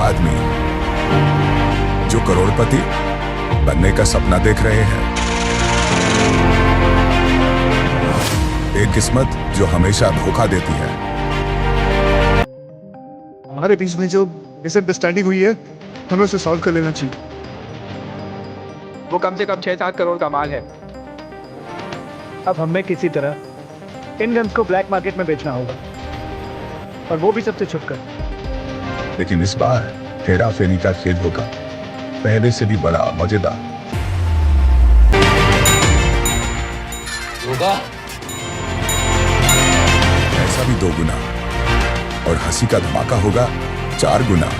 आदमी जो करोड़पति बनने का सपना देख रहे हैं, एक किस्मत जो हमेशा धोखा देती है। हमारे बीच में जो मिसअंडरस्टैंडिंग हुई है, हमें उसे सॉल्व कर लेना चाहिए। वो कम से कम 6-7 करोड़ का माल है। अब हमें किसी तरह इन गन्स को ब्लैक मार्केट में बेचना होगा, और वो भी सबसे छुपकर। लेकिन इस बार हेरा फेरी का खेल होगा, पहले से भी बड़ा मजेदार होगा। ऐसा भी 2 गुना, और हंसी का धमाका होगा 4 गुना।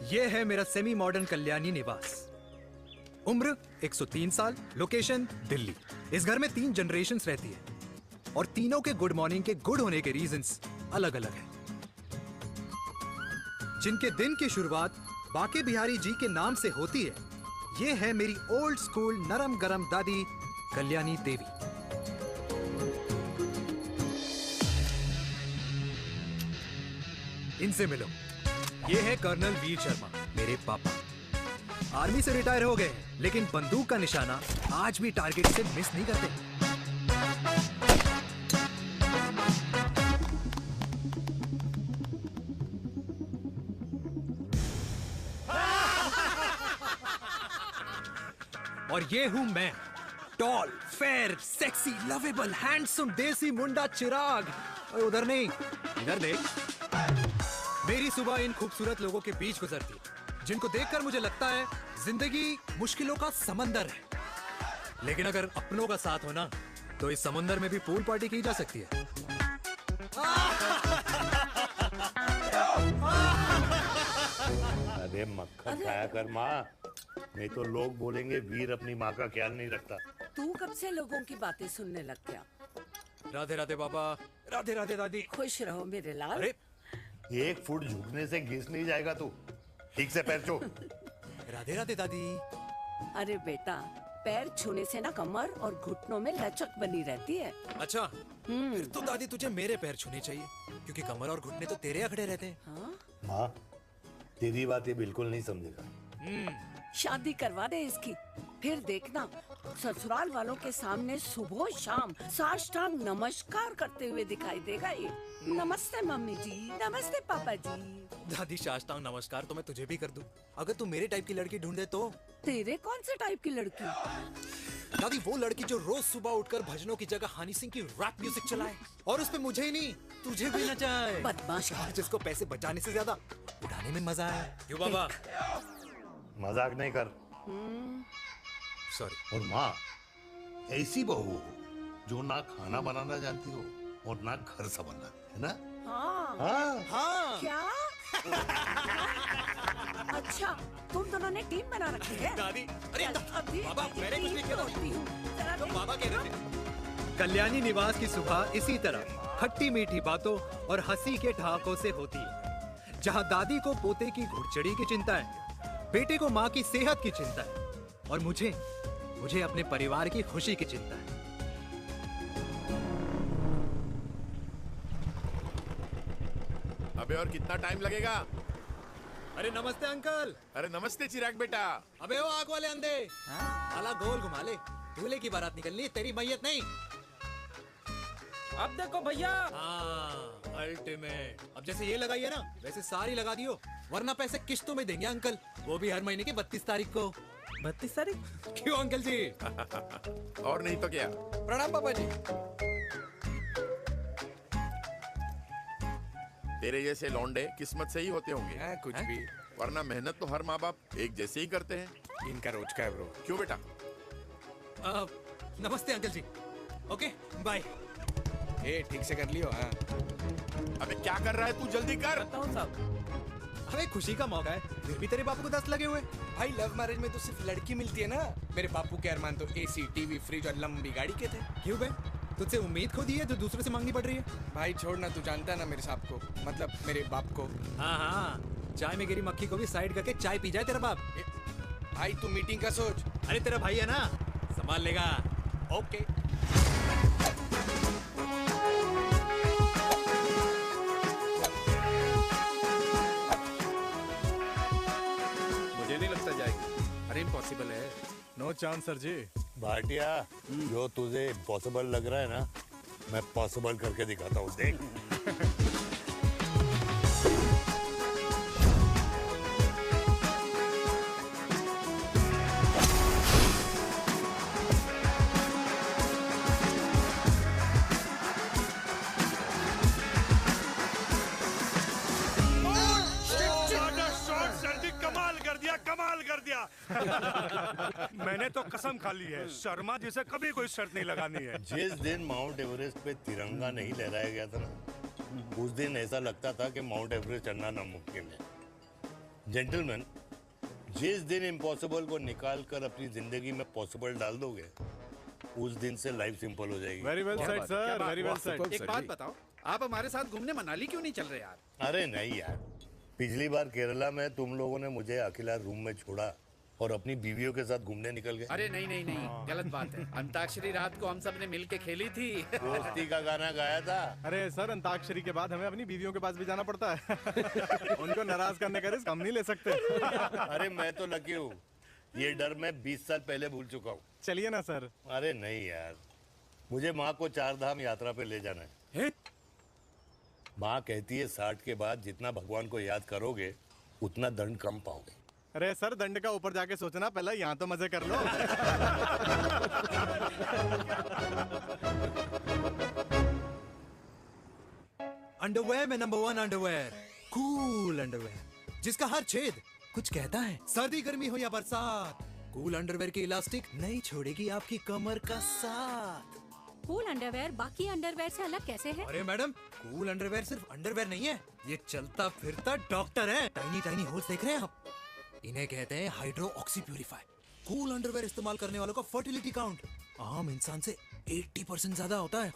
ये है मेरा सेमी मॉडर्न कल्याणी निवास। उम्र 103 साल, लोकेशन दिल्ली। इस घर में 3 जनरेशन्स रहती है और तीनों के गुड मॉर्निंग के गुड होने के रीजंस अलग अलग हैं। जिनके दिन की शुरुआत बाके बिहारी जी के नाम से होती है, ये है मेरी ओल्ड स्कूल नरम गरम दादी कल्याणी देवी। इनसे मिलो। ये है कर्नल वीर शर्मा, मेरे पापा। आर्मी से रिटायर हो गए, लेकिन बंदूक का निशाना आज भी टारगेट से मिस नहीं करते। और ये हूं मैं, tall, fair, sexy, lovable, handsome desi मुंडा चिराग। उधर नहीं, इधर देख। मेरी सुबह इन खूबसूरत लोगों के बीच गुजरती है, जिनको देखकर मुझे लगता है जिंदगी मुश्किलों का समंदर है, लेकिन अगर अपनों का साथ हो ना, तो इस समंदर में भी पूल पार्टी की जा सकती है। अरे मक्खन खाया कर माँ, नहीं तो लोग बोलेंगे वीर अपनी माँ का ख्याल नहीं रखता। तू कब से लोगों की बातें सुनने लग गया? राधे राधे बाबा, राधे राधे दादी। खुश रहो मेरे लाल। अरे 1 फुट झुकने से घिस नहीं जाएगा तू, ठीक से पैर छू। राधे राधे दादी। अरे बेटा, पैर छूने से ना कमर और घुटनों में लचक बनी रहती है। अच्छा, फिर तो दादी तुझे मेरे पैर छूने चाहिए, क्योंकि कमर और घुटने तो तेरे अखड़े रहते हैं। हाँ? माँ, तेरी बात ये बिल्कुल नहीं समझेगा। शादी करवा दे इसकी, फिर देखना ससुराल वालों के सामने सुबह शाम साष्टांग नमस्कार करते हुए दिखाई देगा ये। नमस्ते मम्मी जी, नमस्ते पापा जी। दादी, साष्टांग नमस्कार तो मैं तुझे भी कर दूं, अगर तू मेरे टाइप की लड़की ढूंढे तो। तेरे कौन से टाइप की लड़की? दादी, वो लड़की जो रोज सुबह उठकर भजनों की जगह हनी सिंह की रैप म्यूजिक चलाए, और उसपे मुझे ही नहीं तुझे भी नचाए। बदमाश। और जिसको पैसे बचाने से ज्यादा उड़ाने में मजा आए। क्यों बाबा? मजाक नहीं कर। सॉरी। और माँ, ऐसी बहू हो जो ना खाना बनाना जानती हो और ना घर संभालना, है ना? हाँ। हाँ। हाँ। क्या? अच्छा, तुम दोनों ने टीम बना रखी है? दादी, अरे अभी बाबा, मैंने कुछ नहीं किया। तोड़ती हूँ। जरा तो देख। बाबा कह रहे थे। कल्याणी निवास की सुबह इसी तरह खट्टी मीठी बातों और हंसी के ठहाकों से होती है, जहां दादी को पोते की घुड़चड़ी की चिंता है, बेटे को माँ की सेहत की चिंता है, और मुझे अपने परिवार की खुशी की चिंता है। अबे और कितना टाइम लगेगा? अरे नमस्ते अंकल। अरे नमस्ते चिराग बेटा। अबे वो आग वाले अंधे, साला गोल घुमा ले, दूल्हे की बारात निकलनी, तेरी मैयत नहीं। अब देखो भैया। हाँ, अल्टीमेट। अब जैसे ये लगाई है ना, वैसे सारी लगा दियो, वरना पैसे किश्तों में देंगे अंकल, वो भी हर महीने की 32 तारीख को। 32 तारीख? क्यों अंकल जी? और नहीं तो क्या। प्रणाम पापा जी। तेरे जैसे लौंडे किस्मत से ही होते होंगे। कुछ भी, वरना मेहनत तो हर माँ बाप एक जैसे ही करते हैं। इनका रोज का है ब्रो। क्यों बेटा? नमस्ते अंकल जी। Okay bye. ठीक से कर लियो। हाँ। अबे क्या कर रहा है तू? जल्दी कर। करता हूँ साहब। अरे खुशी का मौका है, फिर भी तेरे बापू को 10 लगे हुए। भाई लव मैरिज में तो सिर्फ लड़की मिलती है ना। मेरे बापू के अरमान तो एसी, टीवी, फ्रिज और लंबी गाड़ी के थे। क्यों बे? तुझसे उम्मीद खो दी है जो दूसरों से मांगनी पड़ रही है। भाई छोड़ना, तू जानता है ना मेरे साहब को, मतलब मेरे बाप को। हाँ हाँ, चाय में गिरी मक्खी को भी साइड करके चाय पी जाए तेरा बाप। भाई तू मीटिंग का सोच। अरे तेरा भाई है ना, संभाल लेगा। ओके। मुझे नहीं लगता जाएगी। अरे इम्पॉसिबल है। नो चांस सर जी। भाटिया, जो तुझे इम्पॉसिबल लग रहा है ना, मैं पॉसिबल करके दिखाता हूँ, देख। मैंने तो कसम खा ली है, शर्मा जी से कभी कोई शर्त नहीं लगानी है। जिस दिन माउंट एवरेस्ट पे तिरंगा नहीं लहराया गया था ना, उस दिन ऐसा लगता था कि माउंट एवरेस्ट चढ़ना नामुमकिन है। जेंटलमैन, जिस दिन इम्पॉसिबल को निकाल कर अपनी जिंदगी में पॉसिबल डाल दोगे, उस दिन से लाइफ सिंपल हो जाएगी। Very well said sir, very well said. एक बात बताओ, आप हमारे साथ घूमने मनाली क्यों नहीं चल रहे यार? अरे नहीं यार, पिछली बार केरला में तुम लोगों ने मुझे अकेला रूम में छोड़ा और अपनी बीवियों के साथ घूमने निकल गए। अरे नहीं नहीं नहीं, गलत बात है। अंताक्षरी रात को हम सब ने मिल के खेली थी। दोस्ती का गाना गाया था। अरे सर, अंताक्षरी के बाद हमें अपनी बीवियों के पास भी जाना पड़ता है। उनको नाराज करने का रिस्क हम नहीं ले सकते। अरे मैं तो लकी हूँ, ये डर मैं 20 साल पहले भूल चुका हूँ। चलिए ना सर। अरे नहीं यार, मुझे माँ को 4 धाम यात्रा पे ले जाना है। माँ कहती है 60 के बाद जितना भगवान को याद करोगे उतना दंड कम पाओगे। अरे सर, दंड का ऊपर जाके सोचना, पहले यहाँ तो मजे कर लो। अंडरवेयर में नंबर 1 अंडरवेयर, कूल अंडरवेयर, जिसका हर छेद कुछ कहता है। सर्दी गर्मी हो या बरसात, कूल अंडरवेयर की इलास्टिक नहीं छोड़ेगी आपकी कमर का साथ। कूल अंडरवेयर बाकी अंडरवेयर से अलग कैसे है? अरे मैडम, कूल अंडरवेयर सिर्फ अंडरवेयर नहीं है, ये चलता फिरता डॉक्टर है। टाइनी टाइनी होल्स देख रहे हैं आप? इन्हें कहते हैं hydro oxy purify. Cool underwear इस्तेमाल करने वालों का फर्टिलिटी काउंट आम इंसान से 80% ज्यादा होता है।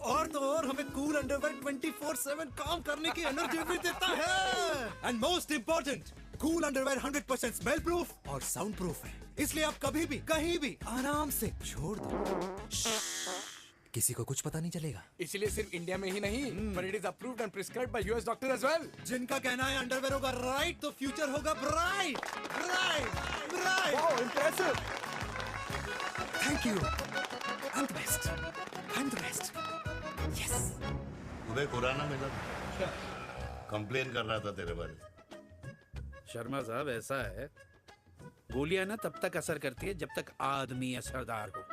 और तो और हमें कूल अंडरवेयर 24/7 काम करने की एनर्जी भी देता है। And most important, cool underwear 100% smell proof और साउंड प्रूफ है, इसलिए आप कभी भी कहीं भी आराम से छोड़ दो, किसी को कुछ पता नहीं चलेगा। इसलिए सिर्फ इंडिया में ही नहीं, but it is approved and prescribed by US doctors as well. जिनका कहना है अंडरवेयर होगा राइट तो फ्यूचर होगा bright, bright, bright. Wow, impressive. Thank you. I'm the best. I'm the best. Yes. तुम्हें खुराना मिला था, कंप्लेन कर रहा था तेरे बारे में। शर्मा साहब, ऐसा है, गोलियां ना तब तक असर करती है जब तक आदमी असरदार हो।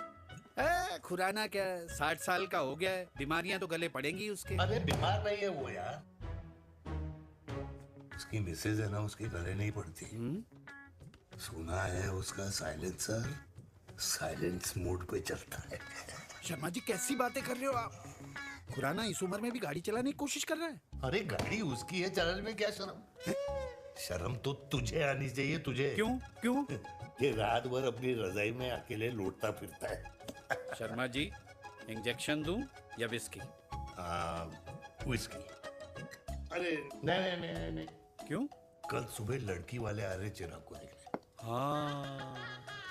खुराना क्या, 60 साल का हो गया है, बीमारियां तो गले पड़ेंगी उसके। अरे बीमार नहीं है वो यार, उसकी मिसेज है ना, उसकी गले नहीं पड़ती। सुना है उसका साइलेंसर साइलेंस मोड पे चलता है। शर्मा जी, कैसी बातें कर रहे हो आप? खुराना इस उम्र में भी गाड़ी चलाने की कोशिश कर रहा है। अरे गाड़ी उसकी है, चलाने में क्या शर्म? शर्म तो तुझे आनी चाहिए, तुझे। क्यों क्यों? ये रात भर अपनी रजाई में अकेले लौटता फिरता है। शर्मा जी, इंजेक्शन दूं या विस्की? विस्की। अरे नहीं नहीं नहीं नहीं। क्यों? कल सुबह लड़की वाले आ रहे चिराग को देखने। हाँ,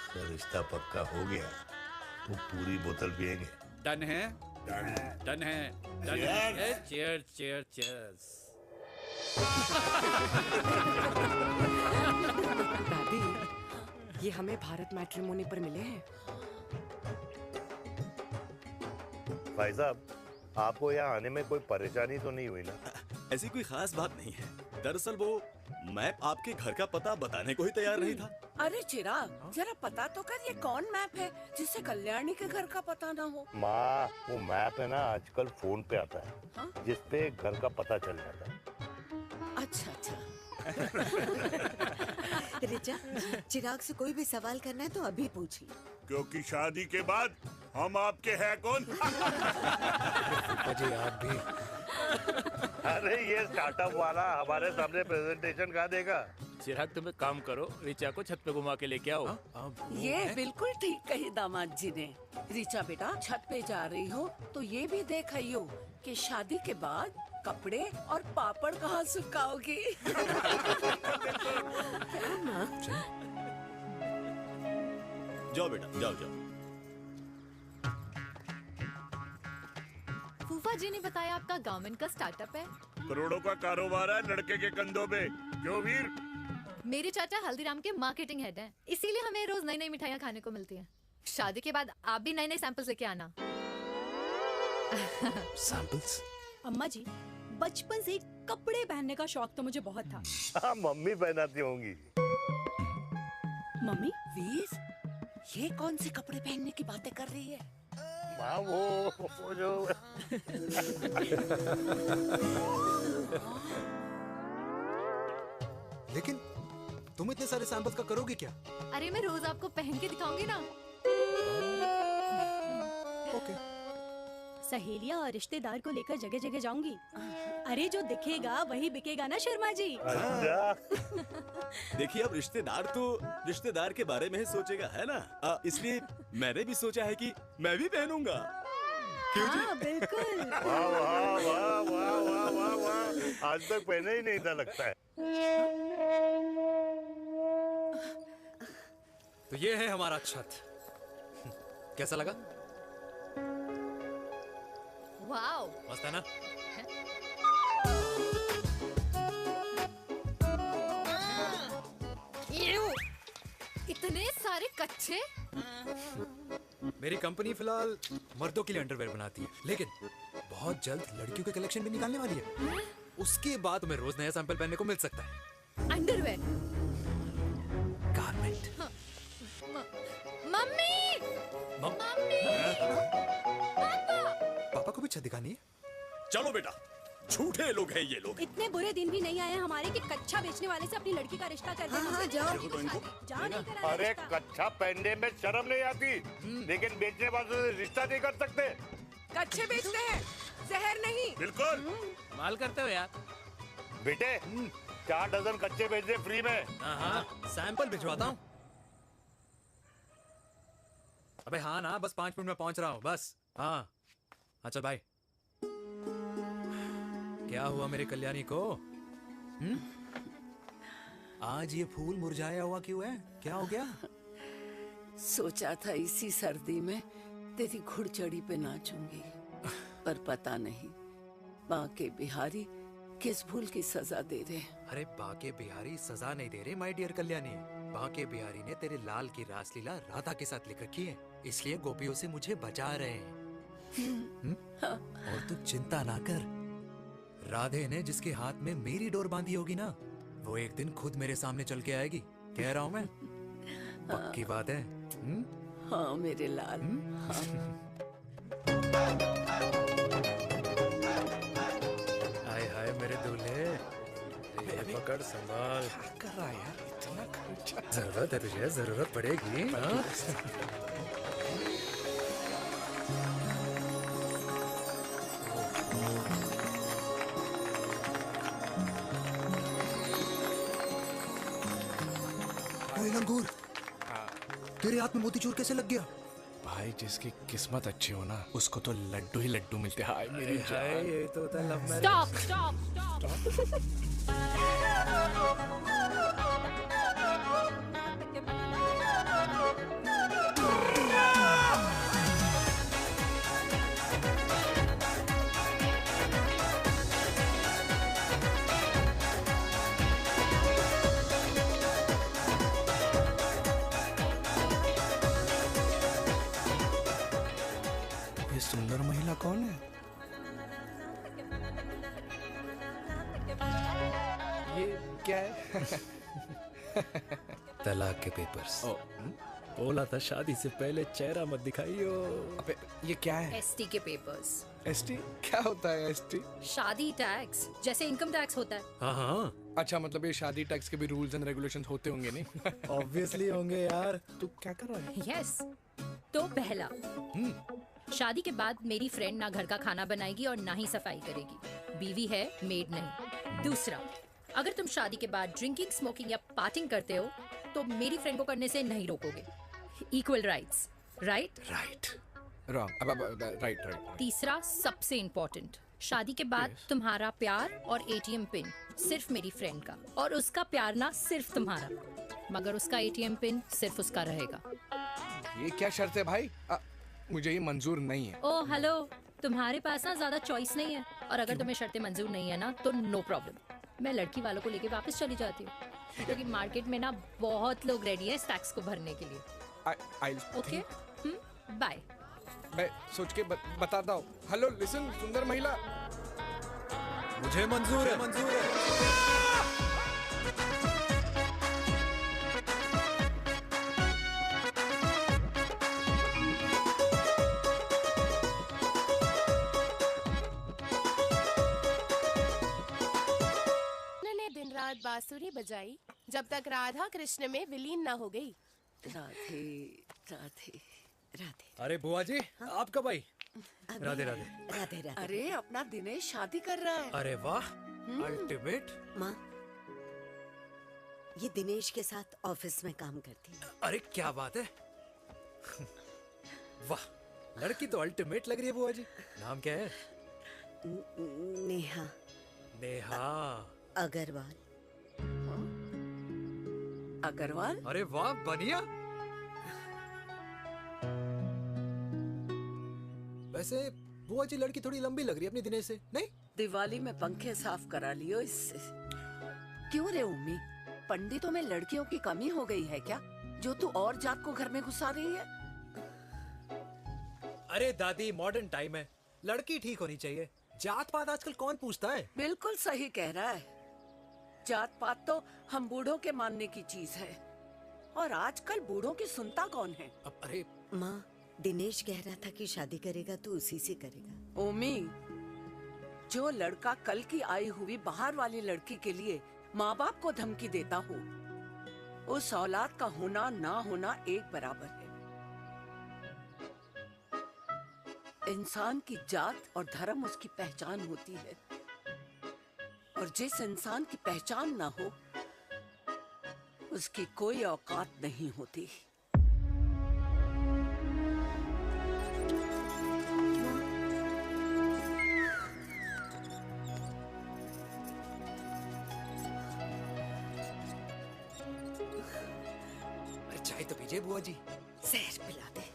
अगर रिश्ता पक्का हो गया तो पूरी बोतल पिएंगे। डन है, डन है, डन है। Cheer cheer cheers. दादी, ये हमें भारत मैट्रिमोनी पर मिले हैं। भाई साहब, आपको यहाँ आने में कोई परेशानी तो नहीं हुई ना? ऐसी कोई खास बात नहीं है। दरअसल वो मैप आपके घर का पता बताने को ही तैयार नहीं था। अरे चिराग, जरा पता तो कर, ये कौन मैप है जिससे कल्याणी के घर का पता ना हो? माँ, वो मैप है ना, आजकल फोन पे आता है। हाँ? जिसपे घर का पता चल जाता है। अच्छा अच्छा। रिचा, चिराग से कोई भी सवाल करना है तो अभी पूछिए। क्योंकि शादी के बाद हम आपके हैं कौन? अजय आप भी। अरे ये स्टार्टअप वाला हमारे सामने प्रेजेंटेशन कहाँ देगा? चिराग तुम एक काम करो, रिचा को छत पे घुमा के लेके आओ। ये बिल्कुल ठीक कही दामाद जी ने। रिचा बेटा, छत पे जा रही हो तो ये भी देख आइयो कि शादी के बाद कपड़े और पापड़ कहाँ सुखाओगी। जाओ बेटा, जाओ जाओ। फूफा जी ने बताया आपका गवर्नमेंट का स्टार्टअप है। करोड़ों का कारोबार है लड़के के कंधों पे। क्यों वीर? मेरे चाचा हल्दीराम के मार्केटिंग हेड हैं, इसीलिए हमें रोज नई नई मिठाइयाँ खाने को मिलती हैं। शादी के बाद आप भी नए नए सैंपल्स लेके आना। सैंपल्स? अम्मा जी, बचपन से ही कपड़े पहनने का शौक तो मुझे बहुत था। हाँ, मम्मी पहनाती होंगी। मम्मी? वीर, ये कौन से कपड़े पहनने की बातें कर रही है? माँ वो जो लेकिन तुम इतने सारे सैंपल्स का करोगे क्या? अरे मैं रोज आपको पहन के दिखाऊंगी ना। ओके। सहेलियां और रिश्तेदार को लेकर जगह जगह जाऊंगी। अरे जो दिखेगा वही बिकेगा ना शर्मा जी। देखिए अब रिश्तेदार तो रिश्तेदार के बारे में ही सोचेगा, है ना? इसलिए मैंने भी सोचा है कि मैं भी पहनूंगा। क्यों जी? हाँ बिल्कुल। वाह वाह वाह वाह वाह वाह वाह, आज तक पहने ही नहीं था लगता है। तो ये है हमारा छत। कैसा लगा? वाओ, मस्त है ना? इतने सारे कच्चे। मेरी कंपनी फिलहाल मर्दों के लिए अंडरवेयर बनाती है, लेकिन बहुत जल्द लड़कियों के कलेक्शन भी निकालने वाली है। उसके बाद तुम्हें रोज नया सैंपल पहनने को मिल सकता है। अंडरवेयर? गारमेंट। मम्मी! मम्मी! पापा को भी छत दिखानी है? चलो बेटा, झूठे लोग हैं ये लोग। इतने बुरे दिन भी नहीं आए हमारे कि कच्चा बेचने वाले से अपनी लड़की का रिश्ता कर दे। हाँ, जाओ। जाओ नहीं करा अरे रिश्ता। कच्चा पहनने में शर्म नहीं आती, लेकिन बेचने वालों से रिश्ता नहीं कर सकते। कच्चे बेचते हैं, जहर नहीं। बिल्कुल। माल करते हो यार। बेटे 4 डजन कच्चे बेच दे फ्री में। हाँ, सैंपल भिजवाता हूँ। अबे हाँ ना, बस 5 मिनट में पहुंच रहा हूँ बस। हाँ चल भाई। क्या हुआ मेरे कल्याणी को? आज ये फूल मुरझाया हुआ क्यों है? क्या हो गया? सोचा था इसी सर्दी में तेरी घुड़चड़ी पे नाचूंगी, पर पता नहीं बाके बिहारी किस भूल की सजा दे रहे। अरे बाके बिहारी सजा नहीं दे रहे माय डियर कल्याणी। बाके बिहारी ने तेरे लाल की रासलीला राधा के साथ लिख रखी है, इसलिए गोपियों से मुझे बचा रहे हैं। और तू चिंता ना कर, राधे ने जिसके हाथ में मेरी डोर बांधी होगी ना, वो एक दिन खुद मेरे सामने चल के आएगी। कह रहा हूँ मैं, पक्की बात है। हाँ मेरे लाल। हाय हाय मेरे दूल्हे, ये पकड़ संभाल। क्या कर रहा है यार? इतना खर्चा। जरूरत है तुझे, जरूरत पड़ेगी। हाँ? लंगूर, तेरे हाथ में मोतीचूर कैसे लग गया? भाई जिसकी किस्मत अच्छी हो ना, उसको तो लड्डू ही लड्डू मिलते हैं। हाय मेरी जान। ये तो होता है love marriage. Stop stop stop. ये सुंदर महिला कौन है? ये क्या है? तलाक के पेपर्स। बोला था शादी से पहले चेहरा मत दिखाइयो। अबे ये क्या है? एसटी के पेपर्स। एसटी क्या होता है? एसटी शादी टैक्स, जैसे इनकम टैक्स होता है। हाँ। अच्छा, मतलब ये शादी टैक्स के भी रूल्स एंड रेगुलेशंस होते होंगे नहीं? ऑब्वियसली होंगे यार। तू क्या कर रहा है? यस। तो पहला, शादी के बाद मेरी फ्रेंड ना घर का खाना बनाएगी और ना ही सफाई करेगी। बीवी है, मेड नहीं। दूसरा, अगर तुम शादी के बाद ड्रिंकिंग, स्मोकिंग या पार्टिंग करते हो तो मेरी फ्रेंड को करने से नहीं रोकोगे। Equal rights, right? Right, wrong, right. तीसरा, सबसे इम्पोर्टेंट, शादी के बाद तुम्हारा प्यार और एटीएम पिन सिर्फ मेरी फ्रेंड का, और उसका प्यार ना सिर्फ तुम्हारा, मगर उसका एटीएम पिन सिर्फ उसका रहेगा। ये क्या शर्त है भाई? मुझे ये मंजूर नहीं है। ओ हेलो, तुम्हारे पास ना ज्यादा चॉइस नहीं है, और अगर तुम्हें शर्तें मंजूर नहीं है ना तो नो प्रॉब्लम, मैं लड़की वालों को लेके वापस चली जाती हूँ, क्योंकि मार्केट में ना बहुत लोग रेडी हैं इस टैक्स को भरने के लिए। Okay, bye. मैं सोच के बताता हूँ। हेलो लिसन, सुंदर महिला, मुझे मंजूर है, मंजूर है। दिन रात बांसुरी बजाई जब तक राधा कृष्ण में विलीन न हो गई। राधे राधे राधे। अरे बुआ जी, आप कब आई? राधे राधे। राधे राधे। अरे अपना दिनेश शादी कर रहा है। अरे वाह, अल्टीमेट। माँ, ये दिनेश के साथ ऑफिस में काम करती है। अरे क्या बात है, वाह, लड़की तो अल्टीमेट लग रही है बुआ जी। नाम क्या है? नेहा। नेहा अग्रवाल। अग्रवाल? अरे वाह, बढ़िया। वैसे बुआ जी लड़की थोड़ी लंबी लग रही है अपनी दिनेश से, नहीं? दिवाली में पंखे साफ करा लियो इससे। क्यों रे उम्मी, पंडितों में लड़कियों की कमी हो गई है क्या, जो तू और जात को घर में घुसा रही है? अरे दादी, मॉडर्न टाइम है, लड़की ठीक होनी चाहिए। जात पात आजकल कौन पूछता है? बिल्कुल सही कह रहा है। जात पात तो हम बूढ़ों के मानने की चीज है, और आजकल बूढ़ों की सुनता कौन है? अरे माँ, दिनेश कह रहा था कि शादी करेगा तो उसी से करेगा। ओमी, जो लड़का कल की आई हुई बाहर वाली लड़की के लिए माँ बाप को धमकी देता हो, उस औलाद का होना ना होना एक बराबर है। इंसान की जात और धर्म उसकी पहचान होती है, और जिस इंसान की पहचान ना हो उसकी कोई औकात नहीं होती। अरे चाय तो पीजिए बुआ जी। जहर पिला दे।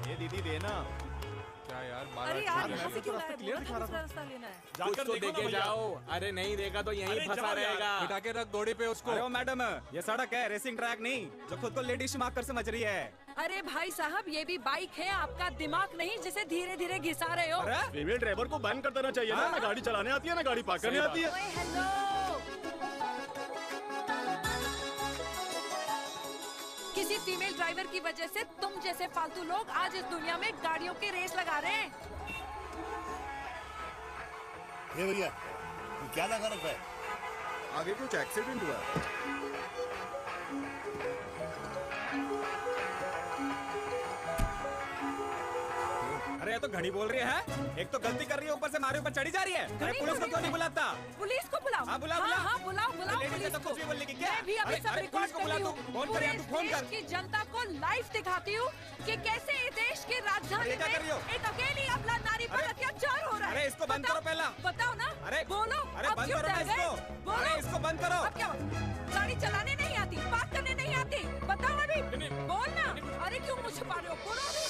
ये दीदी देना। क्या यार, अरे यार, यहाँ से क्यों लाए? दूसरा रास्ता लेना है। जाकर तो देखे जाओ। अरे नहीं देखा तो यहीं फंसा रहेगा। उठा के रख घोड़ी पे उसको। अरे मैडम, ये सड़क है, रेसिंग ट्रैक नहीं जो खुद को लेडीज मार्क कर समझ रही है। अरे भाई साहब, ये भी बाइक है, आपका दिमाग नहीं जिसे धीरे धीरे घिसा रहे हो। फीमेल ड्राइवर को बैन कर देना चाहिए ना गाड़ी चलाने आती है ना गाड़ी पार्क करने आती है। हेलो, किसी फीमेल ड्राइवर की वजह से तुम जैसे फालतू लोग आज इस दुनिया में गाड़ियों की रेस लगा रहे हैं। ये भैया, क्या लगा रखा है? आगे कुछ एक्सीडेंट हुआ है। अरे ये तो घड़ी बोल रही है, एक तो गलती कर रही है, ऊपर से हमारे ऊपर चढ़ी जा रही है। अरे पुलिस को क्यों नहीं बुलाता? पुलिस को बुलाओ। हाँ बुलाओ, हाँ, बुलाओ लेडीज तो कुछ भी बोलने की क्या? मैं भी अभी सब रिकॉर्ड कर रही हूँ। फोन कर, तू फोन कर। की जनता को लाइव दिखाती हूँ कि कैसे इस देश की राजधानी में एक अकेली अबला नारी पर अत्याचार हो रहा है। अरे इसको बंद करो पहला। बताओ ना। अरे बोलो। अरे बंद करो इसको। अरे इसको बंद करो। अब क्या गाड़ी चलाने नहीं आती, पार्क करने नहीं आती? बताओ अभी, बोल ना। अरे क्यों मुझे छुपा रहे हो, बोलो अभी।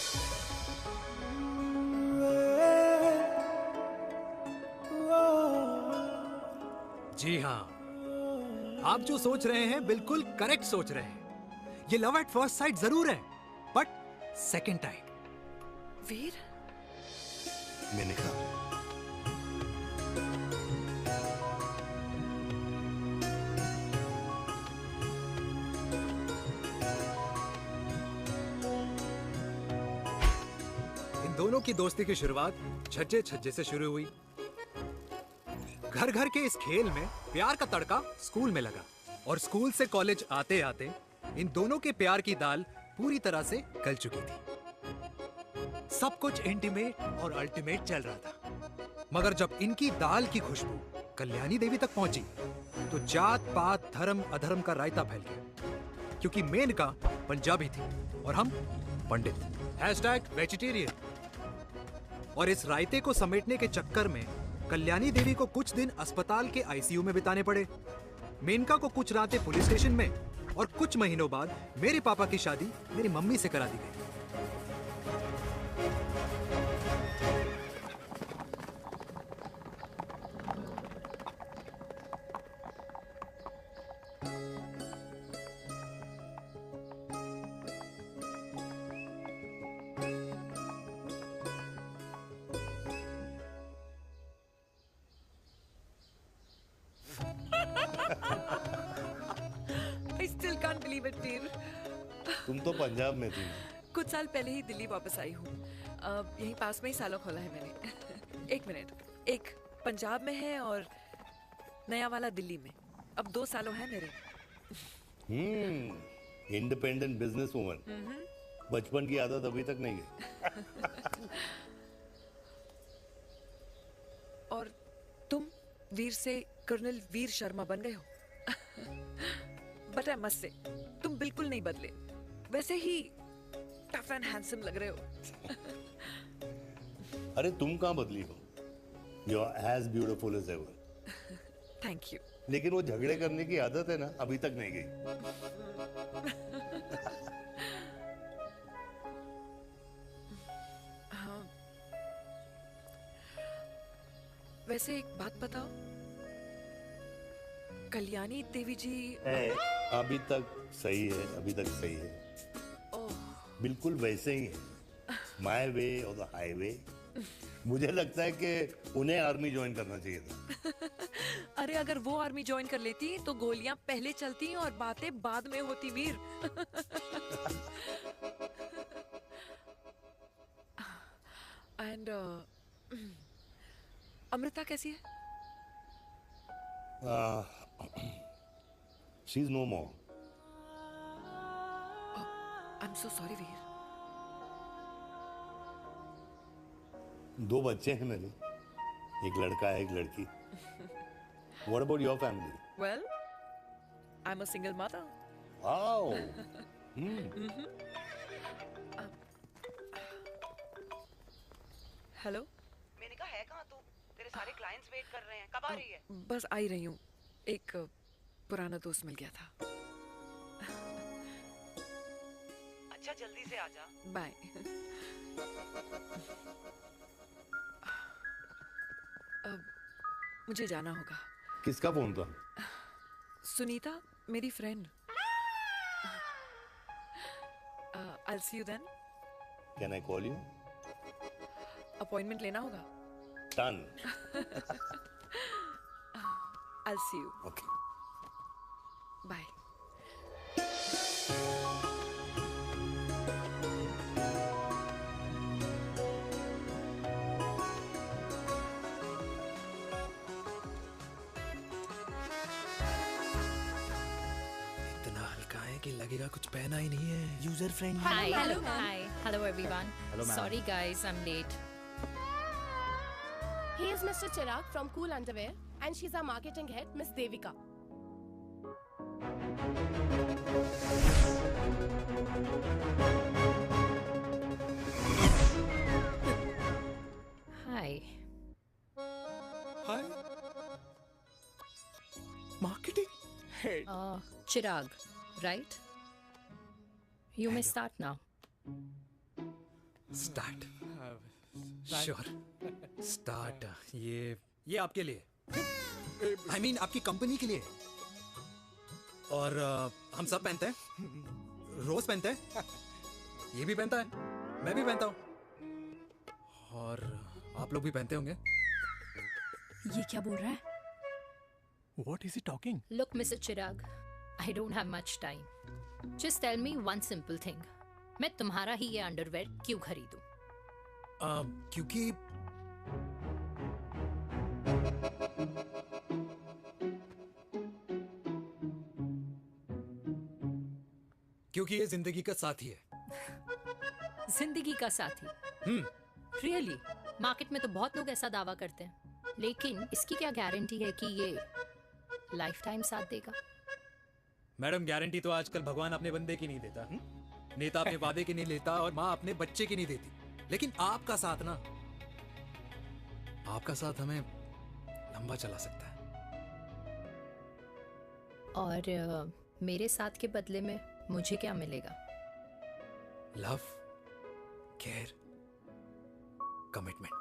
जी हाँ, आप जो सोच रहे हैं बिल्कुल करेक्ट सोच रहे हैं। ये लव एट फर्स्ट साइट जरूर है, बट सेकंड टाइम। वीर, मैंने कहा इन दोनों की दोस्ती की शुरुआत छज्जे छज्जे से शुरू हुई। घर घर के इस खेल में प्यार का तड़का स्कूल में लगा। और स्कूल से कॉलेज आते आते इन दोनों के प्यार की दाल पूरी तरह से गल चुकी थी। सब कुछ इंटीमेट और अल्टीमेट चल रहा था, मगर जब इनकी दाल की खुशबू कल्याणी देवी तक पहुंची तो जात पात धर्म अधर्म का रायता फैल गया, क्योंकि मेनका पंजाबी थी और हम पंडित। #वेजिटेरियन। और इस रायते को समेटने के चक्कर में कल्याणी देवी को कुछ दिन अस्पताल के आईसीयू में बिताने पड़े। मेनका को कुछ रातें पुलिस स्टेशन में, और कुछ महीनों बाद मेरे पापा की शादी मेरी मम्मी से करा दी गई। I still can't believe it, वीर। तुम तो पंजाब में थी। कुछ साल पहले ही दिल्ली वापस आई हूँ। यहीं पास में ही सालों खोला है मैंने। एक मिनट, एक पंजाब में है और नया वाला दिल्ली में। अब 2 सालों है मेरे। Independent business woman. बचपन की आदत अभी तक नहीं गई। और तुम वीर से कर्नल वीर शर्मा बन गए हो। बट आई मस्ट से, तुम बिल्कुल नहीं बदले, वैसे ही टफ एंड हैंडसम लग रहे हो। अरे तुम कहाँ बदली हो? You are as beautiful as ever. Thank you. लेकिन वो झगड़े करने की आदत है ना, अभी तक नहीं गई। हाँ। वैसे एक बात बताओ, कल्याणी देवी जी अभी तक सही है, अभी तक सही है। बिल्कुल वैसे ही है, माय वे और द हाईवे। मुझे लगता है कि उन्हें आर्मी ज्वाइन करना चाहिए था। अरे अगर वो आर्मी ज्वाइन कर लेती तो गोलियां पहले चलती और बातें बाद में होती, वीर। एंड अमृता कैसी है? She is no more. I am so sorry Veer. 2 बच्चे हैं मेरे, एक लड़का है, एक लड़की। What about your family? Well, I'm a single mother. Wow. Hello. मैंने कहा है कहाँ तू? तेरे सारे क्लाइंट्स वेट कर रहे हैं, कब आ रही है? बस आ ही रही हूँ, एक पुराना दोस्त मिल गया था। अच्छा जल्दी से आ जा। बाय। अब मुझे जाना होगा। किसका फोन था? सुनीता, मेरी friend. I'll see you then. Can I call you? Appointment लेना होगा। Done. I'll see you. Okay. Bye. इतना हल्का है कि लगेगा कुछ पहना ही नहीं है। User friendly. Hi, hello everyone. Hello, ma'am. Sorry guys, I'm late. He is Mr. Chirag from Cool Underwear and she's our marketing head, Miss Devika. Hi. Hi. Marketing head. Chirag, right? You may start now. Start. Sure. Start. ये आपके लिए। I mean आपकी company के लिए। और हम सब पहनते हैं। रोज पहनते हैं। ये भी पहनता है। मैं भी पहनता हूँ। और आप लोग भी पहनते होंगे। ये क्या बोल रहा है? What is he talking? Look, Mr. Chirag, I don't have much time. Just tell me one simple thing. मैं तुम्हारा ही ये अंडरवेयर क्यों खरीदूं? क्योंकि क्योंकि ये जिंदगी का साथी है। जिंदगी का साथी? रियली? मार्केट में तो बहुत लोग ऐसा दावा करते हैं, लेकिन इसकी क्या गारंटी है कि ये लाइफ टाइम साथ देगा? मैडम, गारंटी तो आजकल भगवान अपने बंदे की नहीं देता, नेता अपने वादे की नहीं लेता, और माँ अपने बच्चे की नहीं देती। लेकिन आपका साथ ना, आपका साथ हमें लंबा चला सकता है। और मेरे साथ के बदले में मुझे क्या मिलेगा? Love, care, commitment.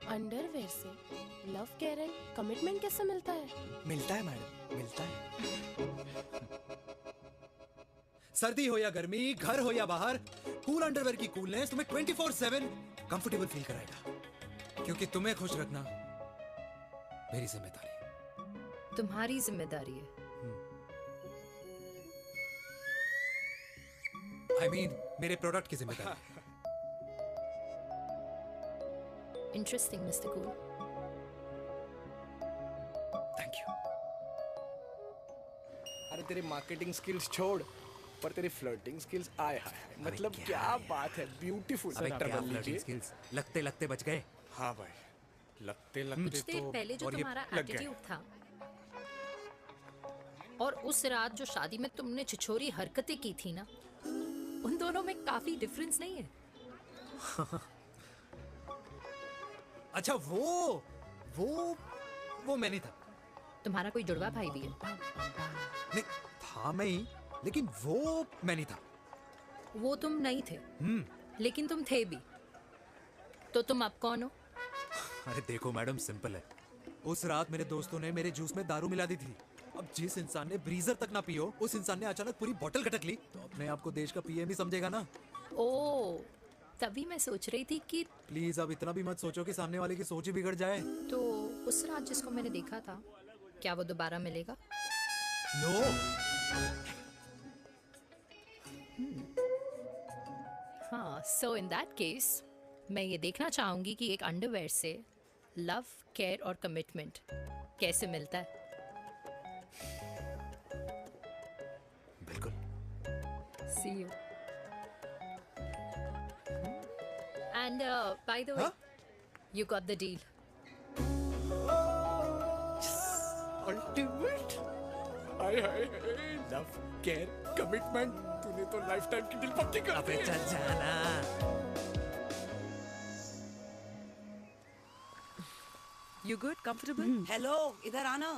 अंडरवेयर से लव, केयर एंड कमिटमेंट कैसे मिलता है? मिलता है मैडम, मिलता है। सर्दी हो या गर्मी, घर हो या बाहर, कूल अंडरवेयर की कूलनेस तुम्हें 24/7 कंफर्टेबल फील कराएगा। क्योंकि तुम्हें खुश रखना मेरी जिम्मेदारी है। तुम्हारी जिम्मेदारी है? I mean, मेरे प्रोडक्ट की जिम्मेदारी है। Interesting mister cool. Thank you. अरे तेरे मार्केटिंग स्किल्स छोड़, पर तेरी फ्लर्टिंग स्किल्स आए हाय, मतलब क्या बात है, ब्यूटीफुल। स्किल्स लगते लगते बच गए। हाँ भाई, लगते लगते कुछ देर पहले जो तुम्हारा एटीट्यूड था, और उस रात जो शादी में तुमने छिछोरी हरकतें की थी ना, उन दोनों में काफी डिफरेंस नहीं है? अच्छा, वो मैं नहीं था। तुम्हारा कोई जुड़वा भाई भी है? नहीं था मैं ही, लेकिन वो मैं नहीं था। वो तुम नहीं थे, लेकिन तुम थे भी। तो तुम अब कौन हो? अरे देखो मैडम, सिंपल है। उस रात मेरे दोस्तों ने मेरे जूस में दारू मिला दी थी। अब जिस इंसान ने ब्रीजर तक ना पियो, उस इंसान ने अचानक पूरी बोतल गटक ली, तो अपने आप को देश का पीएम ही समझेगा ना। ओ, तभी मैं सोच रही थी कि प्लीज अब इतना भी मत सोचो कि सामने वाले की सोच ही बिगड़ जाए। तो उस रात जिसको मैंने देखा था, क्या वो दोबारा मिलेगा? नो। हाँ, सो इन दैट केस मैं ये देखना चाहूंगी कि एक अंडरवेयर से लव, केयर और कमिटमेंट कैसे मिलता है। बिल्कुल। See you. And by the way, you got the deal. Ultimate. Hi hi, love, care, commitment, तूने तो लाइफ टाइम की डील पक्की कर दी। चल जाना। You good? Comfortable? हेलो, इधर आना।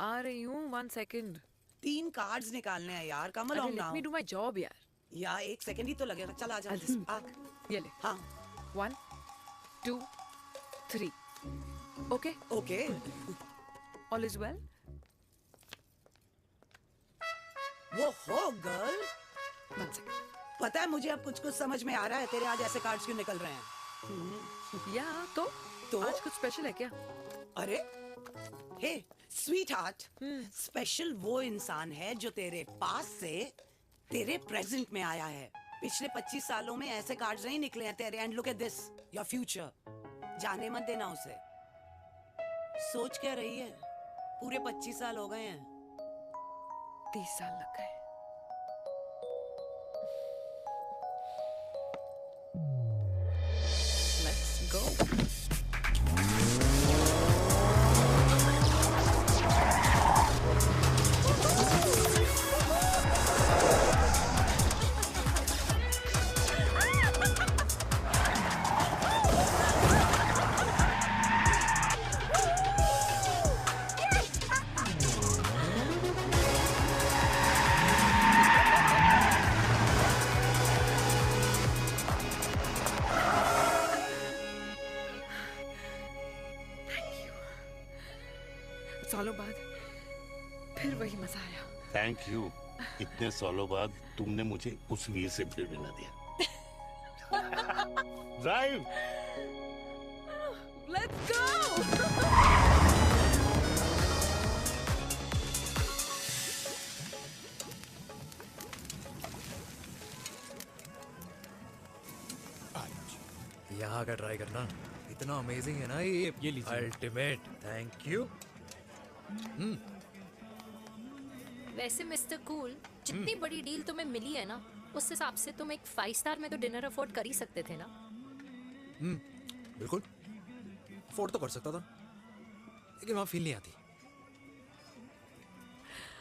आ रही हूँ, 1 second. 3 कार्ड्स निकालने हैं यार, कमल अरे, let me do my job यार. यार 1 सेकंड ही तो लगेगा, चल आ जा। ये ले. हाँ. 1, 2, 3. Okay? Okay. All is well? वो हो गर्ल। 1 second. पता है मुझे अब कुछ समझ में आ रहा है, तेरे आज ऐसे कार्ड्स क्यों निकल रहे हैं। या तो आज कुछ स्पेशल है क्या? अरे हे स्वीट हार्ट, स्पेशल वो इंसान है जो तेरे पास से तेरे प्रेजेंट में आया है। पिछले 25 सालों में ऐसे कार्ड्स नहीं निकले हैं तेरे। And look at this, your future. जाने मत देना उसे। सोच क्या रही है, पूरे 25 साल हो गए हैं। 30 साल लग गए। Let's go. सालों बाद फिर वही मजा आया। Thank you. इतने सालों बाद तुमने मुझे उस वीर से फिर मिला दिया। ड्राइव। Let's go. यहाँ का ट्राई करना, इतना अमेजिंग है ना ये लीजिए। अल्टीमेट। Thank you. वैसे मिस्टर कूल, जितनी बड़ी डील तुम्हें मिली है ना, उस हिसाब से तुम एक 5 स्टार में तो डिनर अफोर्ड कर ही सकते थे ना। बिल्कुल अफोर्ड तो कर सकता था, लेकिन वहां फील नहीं आती।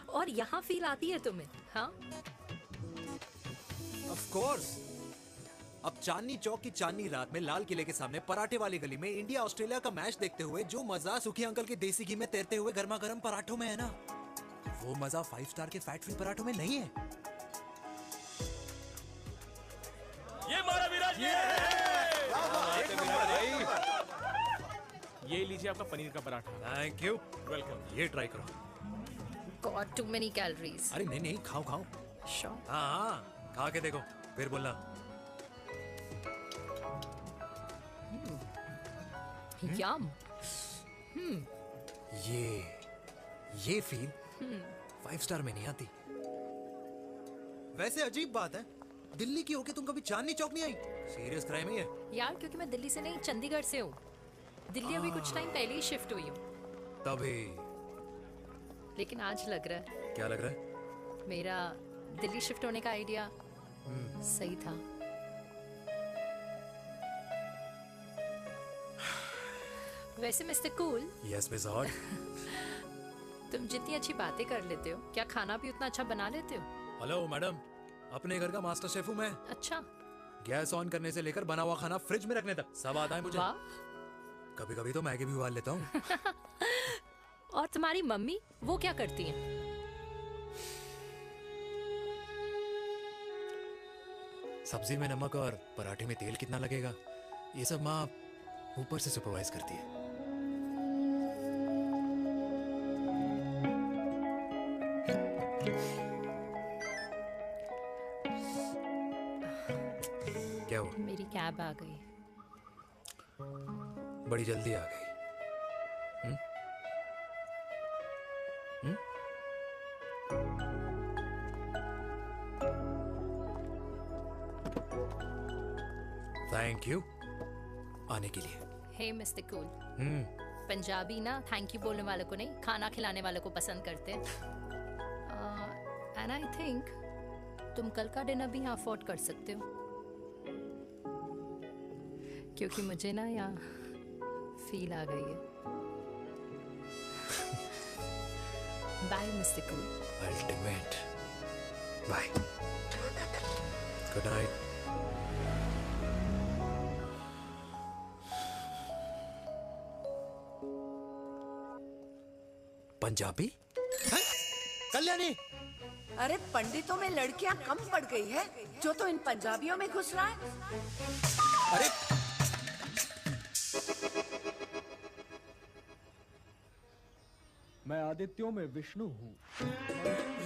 और यहाँ फील आती है तुम्हें? हाँ, ऑफ कोर्स। अब चांदनी चौक की चांदनी रात में लाल किले के सामने पराठे वाली गली में इंडिया ऑस्ट्रेलिया का मैच देखते हुए जो मजा सुखी अंकल के देसी घी में तैरते हुए गर्मा गर्म पराठों में है ना, वो मजा 5 स्टार के फैट फ्री पराठों में नहीं है। ये मारा विराज, ये लीजिए आपका पनीर का पराठा। Thank you, welcome. ये ट्राई करो। God, too many calories. अरे नहीं नहीं, खाओ खाओ। श्योर। हाँ, खा के देखो फिर बोलना। यम। ये फील 5 स्टार में नहीं आती। वैसे अजीब बात है, दिल्ली की होके तुम कभी चांदनी चौक नहीं आई? सीरियस क्राइम है ये। यार, क्योंकि मैं दिल्ली से नहीं, चंडीगढ़ से हूँ। दिल्ली अभी कुछ टाइम पहले ही शिफ्ट हुई हूँ। तभी। लेकिन आज लग रहा है, क्या लग रहा है? मेरा दिल्ली शिफ्ट होने का आइडिया सही था। वैसे mister cool, yes miss hot, तुम जितनी अच्छी बातें कर लेते हो, क्या खाना भी उतना अच्छा बना लेते हो? हेलो मैडम, अपने घर का मास्टर शेफ हूँ मैं। अच्छा। गैस ऑन करने से लेकर बना हुआ खाना फ्रिज में रखने तक सब आता है मुझे। कभी कभी तो मैगी भी उबाल लेता हूँ। और तुम्हारी मम्मी, वो क्या करती हैं? सब्जी में नमक और पराठे में तेल कितना लगेगा, ये सब माँ ऊपर से सुपरवाइज करती है। क्या हुआ? मेरी कैब आ गई। बड़ी जल्दी आ गई। थैंक यू आने के लिए। हे मिस्टर कूल, पंजाबी ना थैंक यू बोलने वालों को नहीं, खाना खिलाने वालों को पसंद करते हैं। एंड आई थिंक तुम कल का डिनर भी यहाँ अफोर्ड कर सकते हो, क्योंकि मुझे ना यहाँ फील आ गई है। Bye mister cool. Ultimate. Bye. Good night. Punjabi? Kalyani! अरे पंडितों में लड़कियां कम पड़ गई है जो तो इन पंजाबियों में घुस रहा है। अरे मैं आदित्यों में विष्णु हूँ।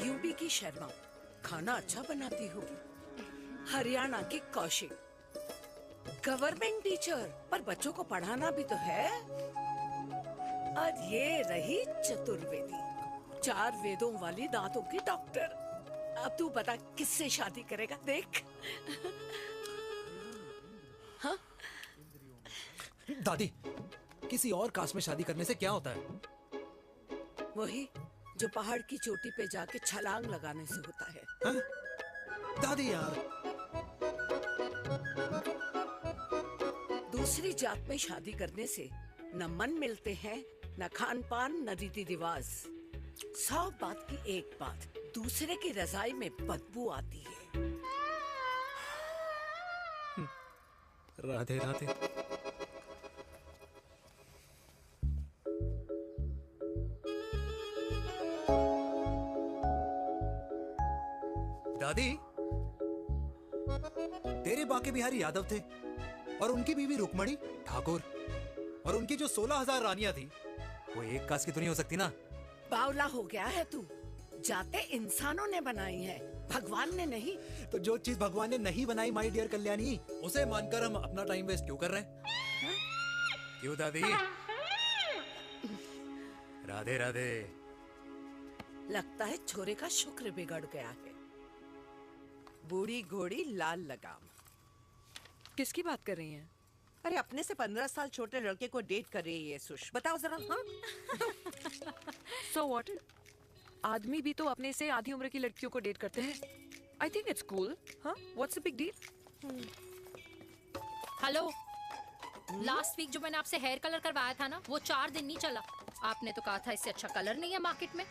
यूपी की शर्मा, खाना अच्छा बनाती होगी। हरियाणा की कौशिक, गवर्नमेंट टीचर, पर बच्चों को पढ़ाना भी तो है। और ये रही चतुर्वेदी, 4 वेदों वाली दांतों की डॉक्टर। अब तू बता किससे शादी करेगा? देख। हाँ? दादी, किसी और कास्ट में शादी करने से क्या होता है? वही जो पहाड़ की चोटी पे जाके छलांग लगाने से होता है। हा? दादी यार, दूसरी जात में शादी करने से न मन मिलते हैं, न खान पान, न रीति रिवाज। 100 बात की एक बात, दूसरे की रजाई में बदबू आती है। राधे राधे। दादी, तेरे बाके बिहारी यादव थे और उनकी बीवी रुक्मणी ठाकुर, और उनकी जो 16,000 रानियां थी वो एक कास्ट की तो नहीं हो सकती ना? बावला हो गया है तू। जाते इंसानों ने बनाई है, भगवान ने नहीं। तो जो चीज भगवान ने नहीं बनाई माय डियर कल्याणी, उसे मानकर हम अपना टाइम वेस्ट क्यों कर रहे हैं? क्यों दादी? राधे राधे। लगता है छोरे का शुक्र बिगड़ गया है। बूढ़ी घोड़ी लाल लगाम। किसकी बात कर रही हैं? अरे अपने से 15 साल छोटे लड़के को डेट कर रही है सुष। बताओ जरा। हाँ? So what? आदमी भी तो अपने से आधी उम्र की लड़कियों को डेट करते हैं। I think it's cool. हाँ, what's the big deal? Hello, last week जो मैंने आपसे हेयर कलर करवाया था ना, वो 4 दिन नहीं चला। आपने तो कहा था इससे अच्छा कलर नहीं है मार्केट में।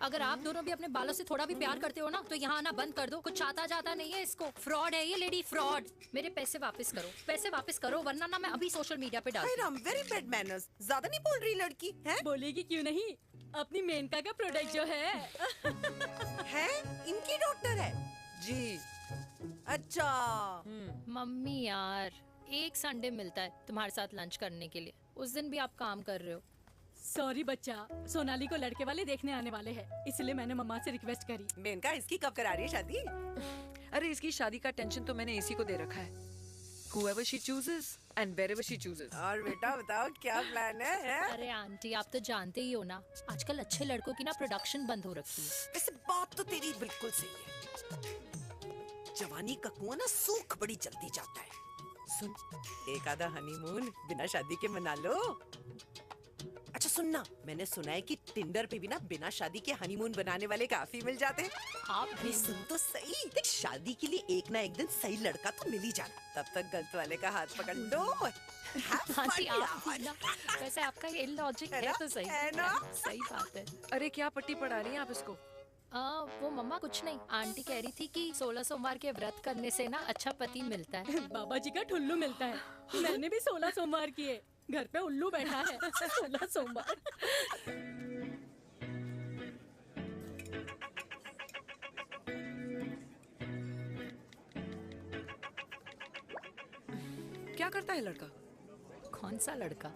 अगर आप दोनों भी अपने बालों से थोड़ा भी प्यार करते हो ना, तो यहाँ आना बंद कर दो। कुछ आता जाता नहीं है इसको। फ्रॉड है ये लेडी, फ्रॉड। मेरे पैसे वापस करो, पैसे वापस करो, वरना ना मैं अभी सोशल मीडिया पे डालती हूँ। Very bad manners. ज्यादा नहीं बोल रही लड़की है? बोलेगी क्यों नहीं? अपनी मेनका का प्रोडक्ट जो है इनकी डॉक्टर है जी। अच्छा। मम्मी यार, एक संडे मिलता है तुम्हारे साथ लंच करने के लिए, उस दिन भी आप काम कर रहे हो। सॉरी बच्चा, सोनाली को लड़के वाले देखने आने वाले हैं, इसलिए मैंने मम्मा से रिक्वेस्ट करी। मेनका, इसकी कब करा रही है शादी? अरे इसकी शादी का टेंशन तो मैंने इसी को दे रखा है। Whoever she chooses and wherever she chooses. और बेटा बताओ क्या प्लान है? अरे आंटी, आप तो जानते ही हो ना, आजकल अच्छे लड़कों की ना प्रोडक्शन बंद हो रखी है। वैसे बात तो तेरी बिल्कुल सही है। जवानी का कुआं ना सूख बड़ी जल्दी जाता है। सुन, एक आधा हनीमून बिना शादी के मना लो। अच्छा सुनना, मैंने सुना है कि टिंडर पे भी ना बिना शादी के हनीमून बनाने वाले काफी मिल जाते हैं। आप भी सुन तो सही, देख शादी के लिए एक ना एक दिन सही लड़का तो मिल ही जाना, तब तक गलत वाले का हाथ पकड़ लो। आंटी आप भी ना, वैसे आपका ये लॉजिक है तो सही है ना? सही बात है। अरे क्या पट्टी पढ़ा रही हैं आप इसको? वो मम्मा कुछ नहीं, आंटी कह रही थी कि 16 सोमवार के व्रत करने से ना अच्छा पति मिलता है। बाबा जी का ठुल्लू मिलता है। मैंने भी 16 सोमवार किए, घर पे उल्लू बैठा है। 16 सोमवार। क्या करता है लड़का? कौन सा लड़का?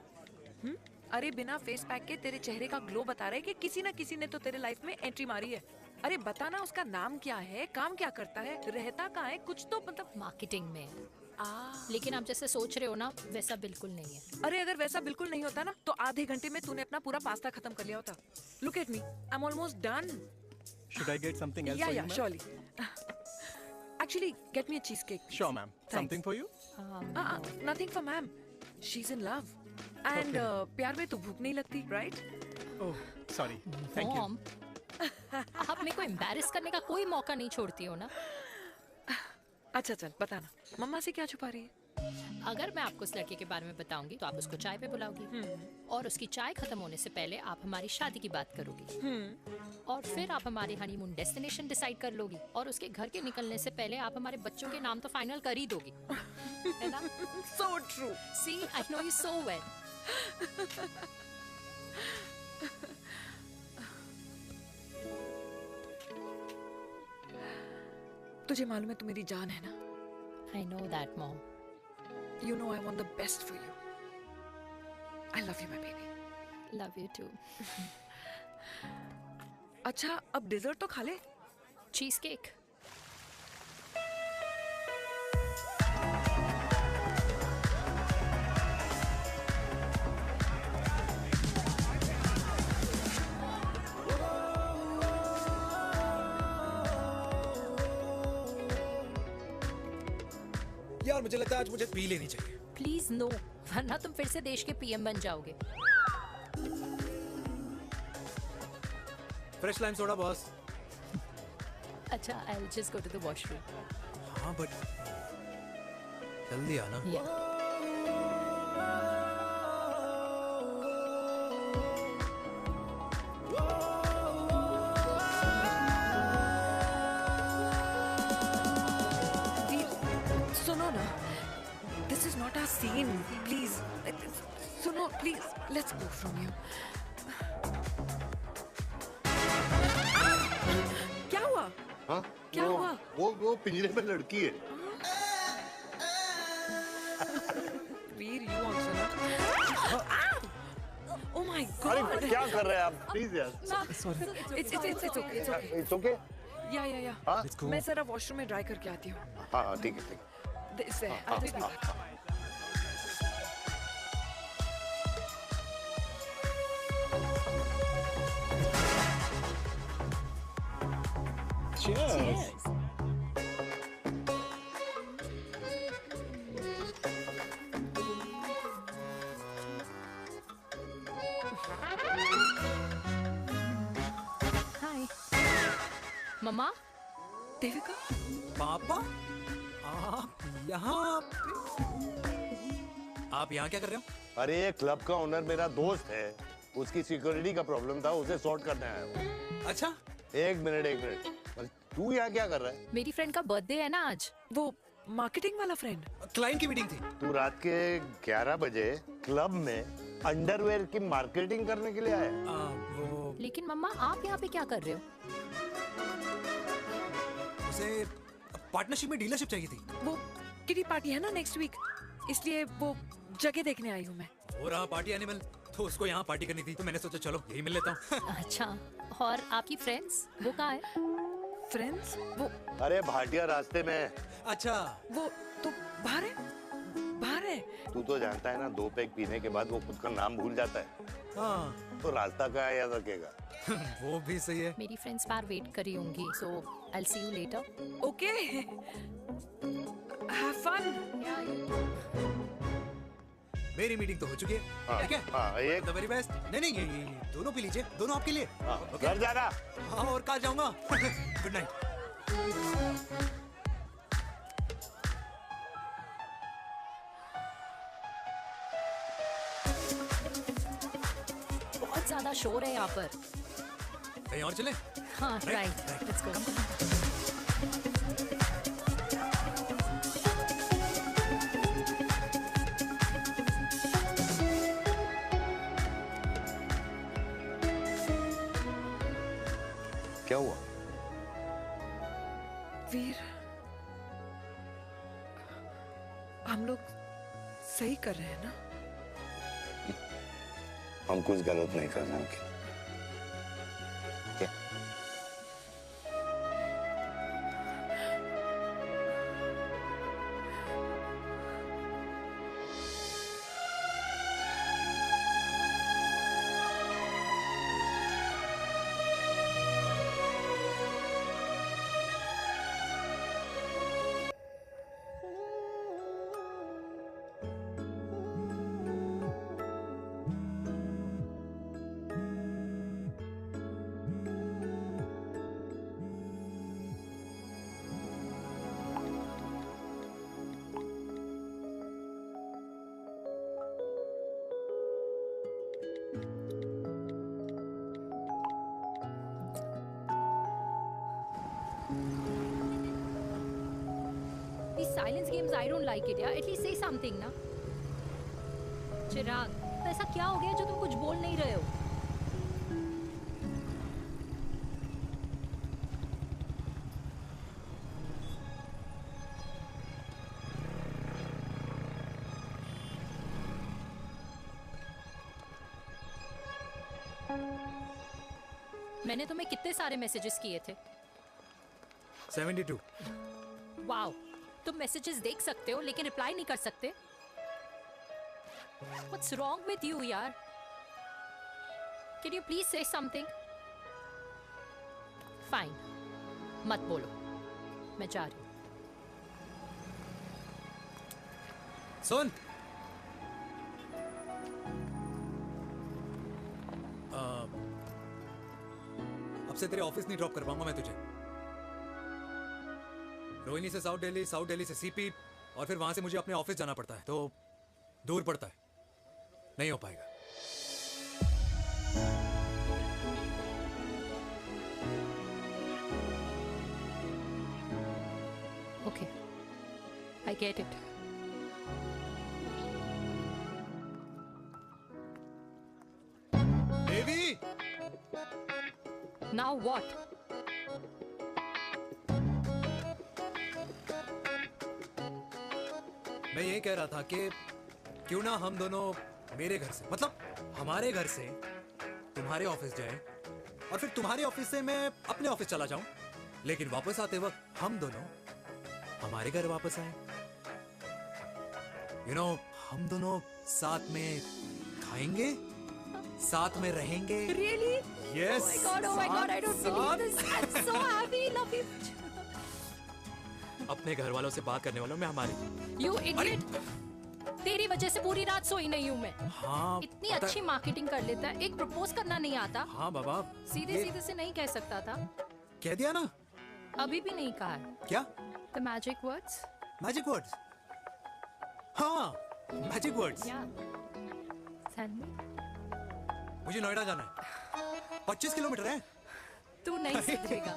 अरे बिना फेस पैक के तेरे चेहरे का ग्लो बता रहा है कि किसी ना किसी ने तो तेरे लाइफ में एंट्री मारी है। अरे बताना, उसका नाम क्या है, काम क्या करता है, रहता कहाँ है, कुछ तो मतलब। मार्केटिंग में। लेकिन आप जैसे सोच रहे हो ना, वैसा बिल्कुल नहीं है। अरे अगर वैसा बिल्कुल नहीं होता ना, तो आधे घंटे में तूने अपना पूरा पास्ता खत्म कर लिया होता। Look at me, I am almost done. Should I get something else Yeah, for yeah, you, surely. Actually, get me a cheesecake. Sure, ma'am. Thanks. Something for you? Nothing for ma'am. She's in love. And प्यार में तो भूख नहीं लगती, right? Oh, sorry. Thank you. Mom, आप मेरे को embarrass करने का कोई मौका नहीं छोड़ती हो ना। अच्छा चल बताना, मम्मा से क्या छुपा रही है? अगर मैं आपको उस लड़के के बारे में बताऊंगी तो आप उसको चाय पे बुलाओगी, और उसकी चाय खत्म होने से पहले आप हमारी शादी की बात करोगी, और फिर आप हमारे हनीमून डेस्टिनेशन डिसाइड कर लोगी, और उसके घर के निकलने से पहले आप हमारे बच्चों के नाम तो फाइनल कर ही दोगी, है ना? So true. See, I know you so well. तुझे मालूम है तू मेरी जान है ना? I know that, Mom. You know I want the best for you. I love you, my baby. Love you too. अच्छा, अब डेजर्ट तो खा ले। Cheese cake. यार मुझे लगता है आज मुझे पी लेनी चाहिए। प्लीज नो, वरना तुम फिर से देश के पीएम बन जाओगे। Fresh lime soda boss. अच्छा, I'll just go to the washroom. हाँ बट जल्दी आना। सुनो ना, this is not our scene. Please, सुनो please. Let's go from here. क्या हुआ? हाँ? क्या हुआ? वो पिंजरे में लड़की है। वीर, you also not. Oh my God! अरे क्या कर रहे हैं आप? Please यार। It's okay. It's okay? Yeah. हाँ? मैं जरा वॉशरूम में ड्राई करके आती हूँ। हाँ ठीक है। This है, I'll just be back. Cheers. मम्मा, देविका, पापा, आप यहाँ क्या कर रहे हो? अरे ये क्लब का ओनर मेरा दोस्त है, उसकी सिक्योरिटी का प्रॉब्लम था, उसे सॉर्ट करने आया हूँ। अच्छा, एक मिनट। अरे तू यहाँ क्या कर रहा है? मेरी फ्रेंड का बर्थडे है ना आज। वो मार्केटिंग वाला फ्रेंड, क्लाइंट की मीटिंग थी। तू रात के 11 बजे क्लब में अंडरवेयर की मार्केटिंग करने के लिए आया? लेकिन मम्मा आप यहाँ पे क्या कर रहे हो? उसे पार्टनरशिप में डीलरशिप चाहिए थी। वो किटी पार्टी है ना नेक्स्ट वीक, इसलिए वो जगह देखने आई हूँ मैं। हो रहा पार्टी एनिमल, तो उसको यहाँ पार्टी करनी थी, तो मैंने सोचा चलो यही मिल लेता हूँ। अच्छा, और आपकी फ्रेंड्स वो कहाँ है? फ्रेंड्स वो अरे भाटिया रास्ते में। अच्छा, वो तो बाहर है, बाहर है। तू तो जानता है ना, 2 पैक पीने के बाद वो खुद का नाम भूल जाता है। हाँ। तो रास्ता क्या याद रखेगा? वो भी सही है। मेरी फ्रेंड्स बाहर वेट कर रही होंगी, so I will see you later. Okay, have fun. मेरी मीटिंग तो हो चुकी है। हाँ, क्या? हाँ, एक द वेरी बेस्ट। नहीं, ये दोनों पी लीजिए, दोनों आपके लिए। घर जाना। हाँ, और कहाँ जाऊंगा? Good night. बहुत ज्यादा शोर है यहाँ पर। कहीं और चले? हाँ, राइट, लेट्स गो। क्या हुआ? वीर, हम लोग सही कर रहे हैं ना? हम कुछ गलत नहीं कर रहे हैं। क्या? These silence games, I don't like it, यार. At least say something, ना. चिराग, तो ऐसा क्या हो गया जो तुम कुछ बोल नहीं रहे हो? मैंने तुम्हें कितने सारे मैसेजेस किए थे? 72। वाओ, तुम मैसेजेस देख सकते हो लेकिन रिप्लाई नहीं कर सकते? What's wrong with you, यार? Can you please say something? Fine, मत बोलो, मैं जा रही हूँ। सुन, अब से तेरे ऑफिस नहीं ड्रॉप कर पाऊंगा मैं तुझे। रोहिणी से साउथ दिल्ली से सीपी, और फिर वहां से मुझे अपने ऑफिस जाना पड़ता है, तो दूर पड़ता है, नहीं हो पाएगा। Okay, I get it. Devi! Now what? मैं ये कह रहा था कि क्यों ना हम दोनों मेरे घर से, मतलब हमारे घर से तुम्हारे ऑफिस जाएं, और फिर तुम्हारे ऑफिस से मैं अपने ऑफिस चला जाऊं, लेकिन वापस आते वक्त हम दोनों हमारे घर वापस आए। You know, हम दोनों साथ में खाएंगे, साथ में रहेंगे। Really? Yes. Oh my God, I don't believe this. I'm so happy, love you. अपने घर वालों से बात करने वालों में हमारी। You idiot! तेरी वजह से पूरी रात सोई नहीं हूँ मैं। हाँ, इतनी अच्छी मार्केटिंग कर लेता है, एक प्रपोज करना नहीं आता। हाँ बाबा, सीधे से नहीं कह सकता था। कह दिया ना, अभी भी नहीं कहा है। क्या? The magic words? Magic words? हाँ, मैजिक वर्ड्स। Tell me. मुझे नोएडा जाना है। 25 किलोमीटर है। तू नहीं सीखेगा।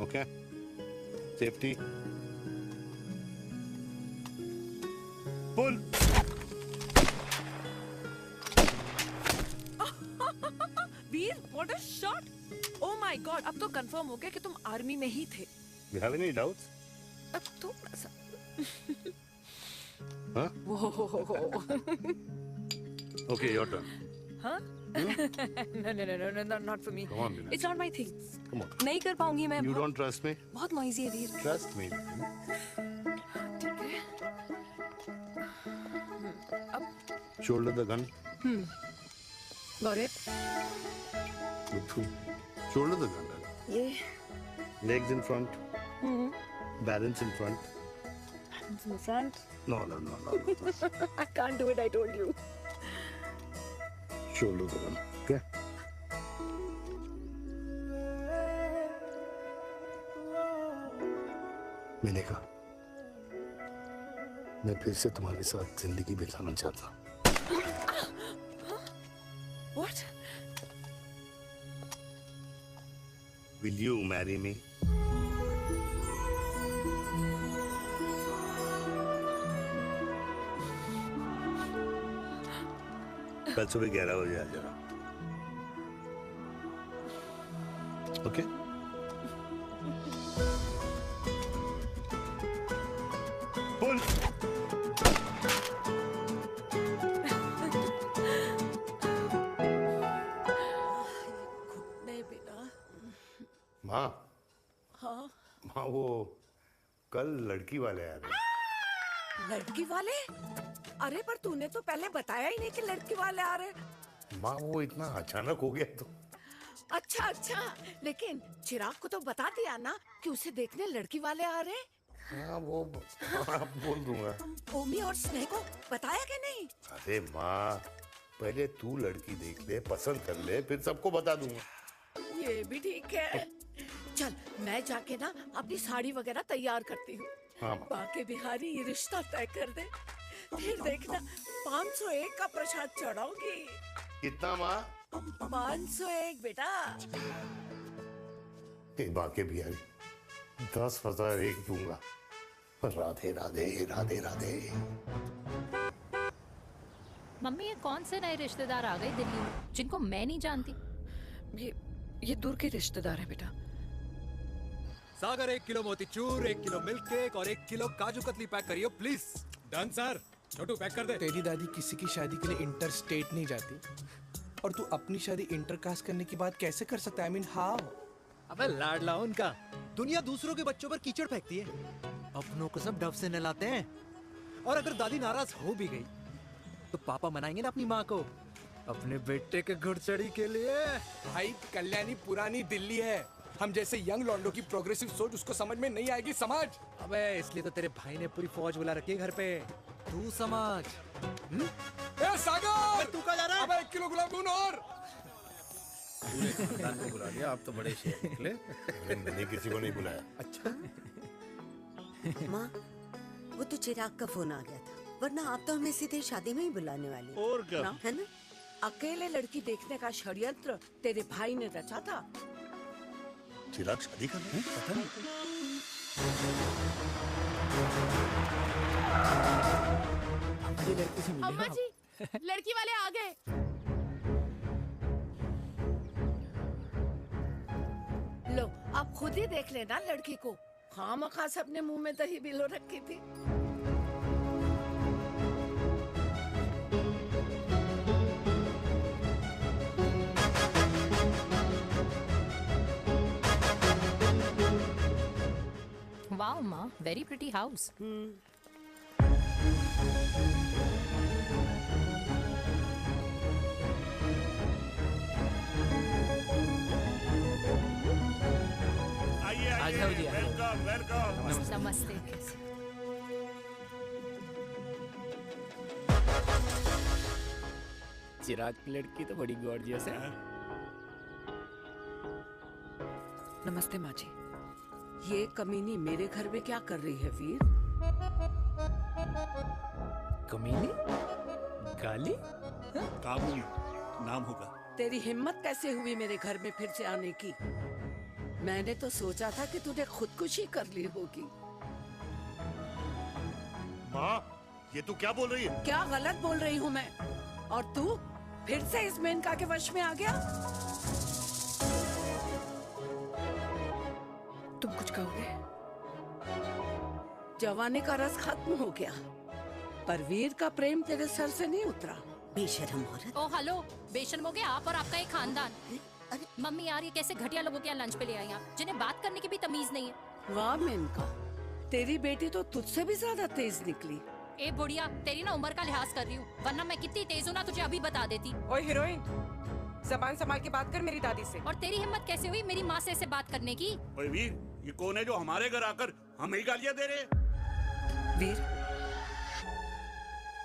Okay. Safety. Pull. Veer, what a shot! Oh my God, अब तो कंफर्म हो गया कि तुम आर्मी में ही थे। You have any doubts? अब थोड़ा सा। Huh? Whoa. Okay, your turn. हाँ? No, not for me. Come on, Meena. It's not my thing. Come on. नहीं कर पाऊंगी मैं। You don't trust me? बहुत noisy है वीर। Trust me. Shoulder the gun. Got it. Look through. Shoulder the gun. ये। Legs in front. Balance in front. In front. No. I can't do it. I told you. Shoulder the gun. Okay. मैंने कहा मैं फिर से तुम्हारे साथ जिंदगी बिताना चाहता। What? Will you marry me? कल सुबह 11 बजे आ जाना। ओके? पुल। नहीं बेटा। माँ, हाँ। माँ वो कल लड़की वाले आ रहे। लड़की वाले? अरे पर तूने तो पहले बताया ही नहीं कि लड़की वाले आ रहे। माँ वो इतना अचानक हो गया तो। अच्छा, लेकिन चिराग को तो बता दिया ना कि उसे देखने लड़की वाले आ रहे। हाँ वो बोल दूंगा। ओमी और स्नेह को बताया कि नहीं? अरे माँ पहले तू लड़की देख ले, पसंद कर ले, फिर सबको बता दूंगा। ये भी ठीक है। चल मैं जाके ना अपनी साड़ी वगैरह तैयार करती हूँ। हाँ। बाके बिहारी ये रिश्ता तय कर दे, फिर देखना 501 का प्रसाद चढ़ाऊंगी। कितना माँ? 501 बेटा। बाके बिहारी 10,001 दूंगा। राधे राधे राधे राधे। मम्मी ये कौन से नए रिश्तेदार आ गए दिल्ली में जिनको मैं नहीं जानती? ये दूर के रिश्तेदार है बेटा। सागर 1 किलो मोतीचूर, 1 किलो मिल्क केक और 1 किलो काजू कतली पैक करियो please. Done sir. Chhotu pack कर दे। तेरी दादी किसी की शादी के लिए इंटर स्टेट नहीं जाती और तू अपनी शादी इंटर कास्ट करने की बात कैसे कर सकता है? I mean how? अबे लाडला उनका। दुनिया दूसरों के बच्चों पर कीचड़ फेंकती है, अपनों को सब डब से नहलाते हैं। और अगर दादी नाराज हो भी गई तो पापा मनाएंगे ना अपनी माँ को अपने बेटे के घुड़चढ़ी के लिए। भाई कल्याणी पुरानी दिल्ली है, हम जैसे यंग लॉन्डो की प्रोग्रेसिव सोच उसको समझ में नहीं आएगी। समझ? अबे इसलिए तो तेरे भाई ने पूरी फौज बुला रखी है घर पे, तू समझ। ए सागर, तू कहाँ जा रहा है? अबे 1 किलो गुलाब जामुन और। पूरे खानदान को बुला लिया, आप तो बड़े शेर निकले। मैंने किसी को नहीं बुलाया। अच्छा। माँ वो तो चिराग का फोन आ गया था, वरना आप तो हमें सीधे शादी में ही बुलाने वाले। और क्या? है ना? अकेले लड़की देखने का षड्यंत्र तेरे भाई ने रचा था। चिराग शादी कर रहे हैं? पता नहीं। अम्मा जी, लड़की वाले आ गए। लो अब खुद ही देख लेना लड़की को। खामखा से अपने मुंह में दही बिलो रखी थी। वाओ माँ, वेरी प्रिटी हाउस। आइए आ जाओ जी, आ जाओ। Welcome welcome. नमस्ते। चिराग की लड़की तो बड़ी गॉर्जियस है। नमस्ते माँ जी। ये कमीनी मेरे घर में क्या कर रही है वीर? कमीनी? गाली? काबुल नाम होगा। तेरी हिम्मत कैसे हुई मेरे घर में फिर से आने की? मैंने तो सोचा था कि तूने खुदकुशी कर ली होगी। माँ, ये तू क्या बोल रही है? क्या गलत बोल रही हूँ मैं? और तू फिर से इस मेनका के वश में आ गया? तुम कुछ कहोगे? जवानी का रस खत्म हो गया, पर वीर का प्रेम तेरे सर से नहीं उतरा। बेशरम औरत। ओ हेलो, बेशर्म हो गए आप और आपका एक खानदान। मम्मी यार, ये कैसे घटिया लोगों के यहाँ लंच पे ले आई आप, जिन्हें बात करने की भी तमीज नहीं है। वाह मेनका, तेरी बेटी तो तुझसे भी ज्यादा तेज निकली। ए बुढ़िया, तेरी ना उम्र का लिहाज कर रही हूँ, वरना मैं कितनी तेज हूँ ना तुझे अभी बता देती। ओए हीरोइन, जबान संभाल के बात कर मेरी दादी से। और तेरी हिम्मत कैसे हुई मेरी माँ से ऐसे बात करने की? ओए वीर, ये कौन है जो हमारे घर आकर हमें ही गालियाँ दे रहे? वीर,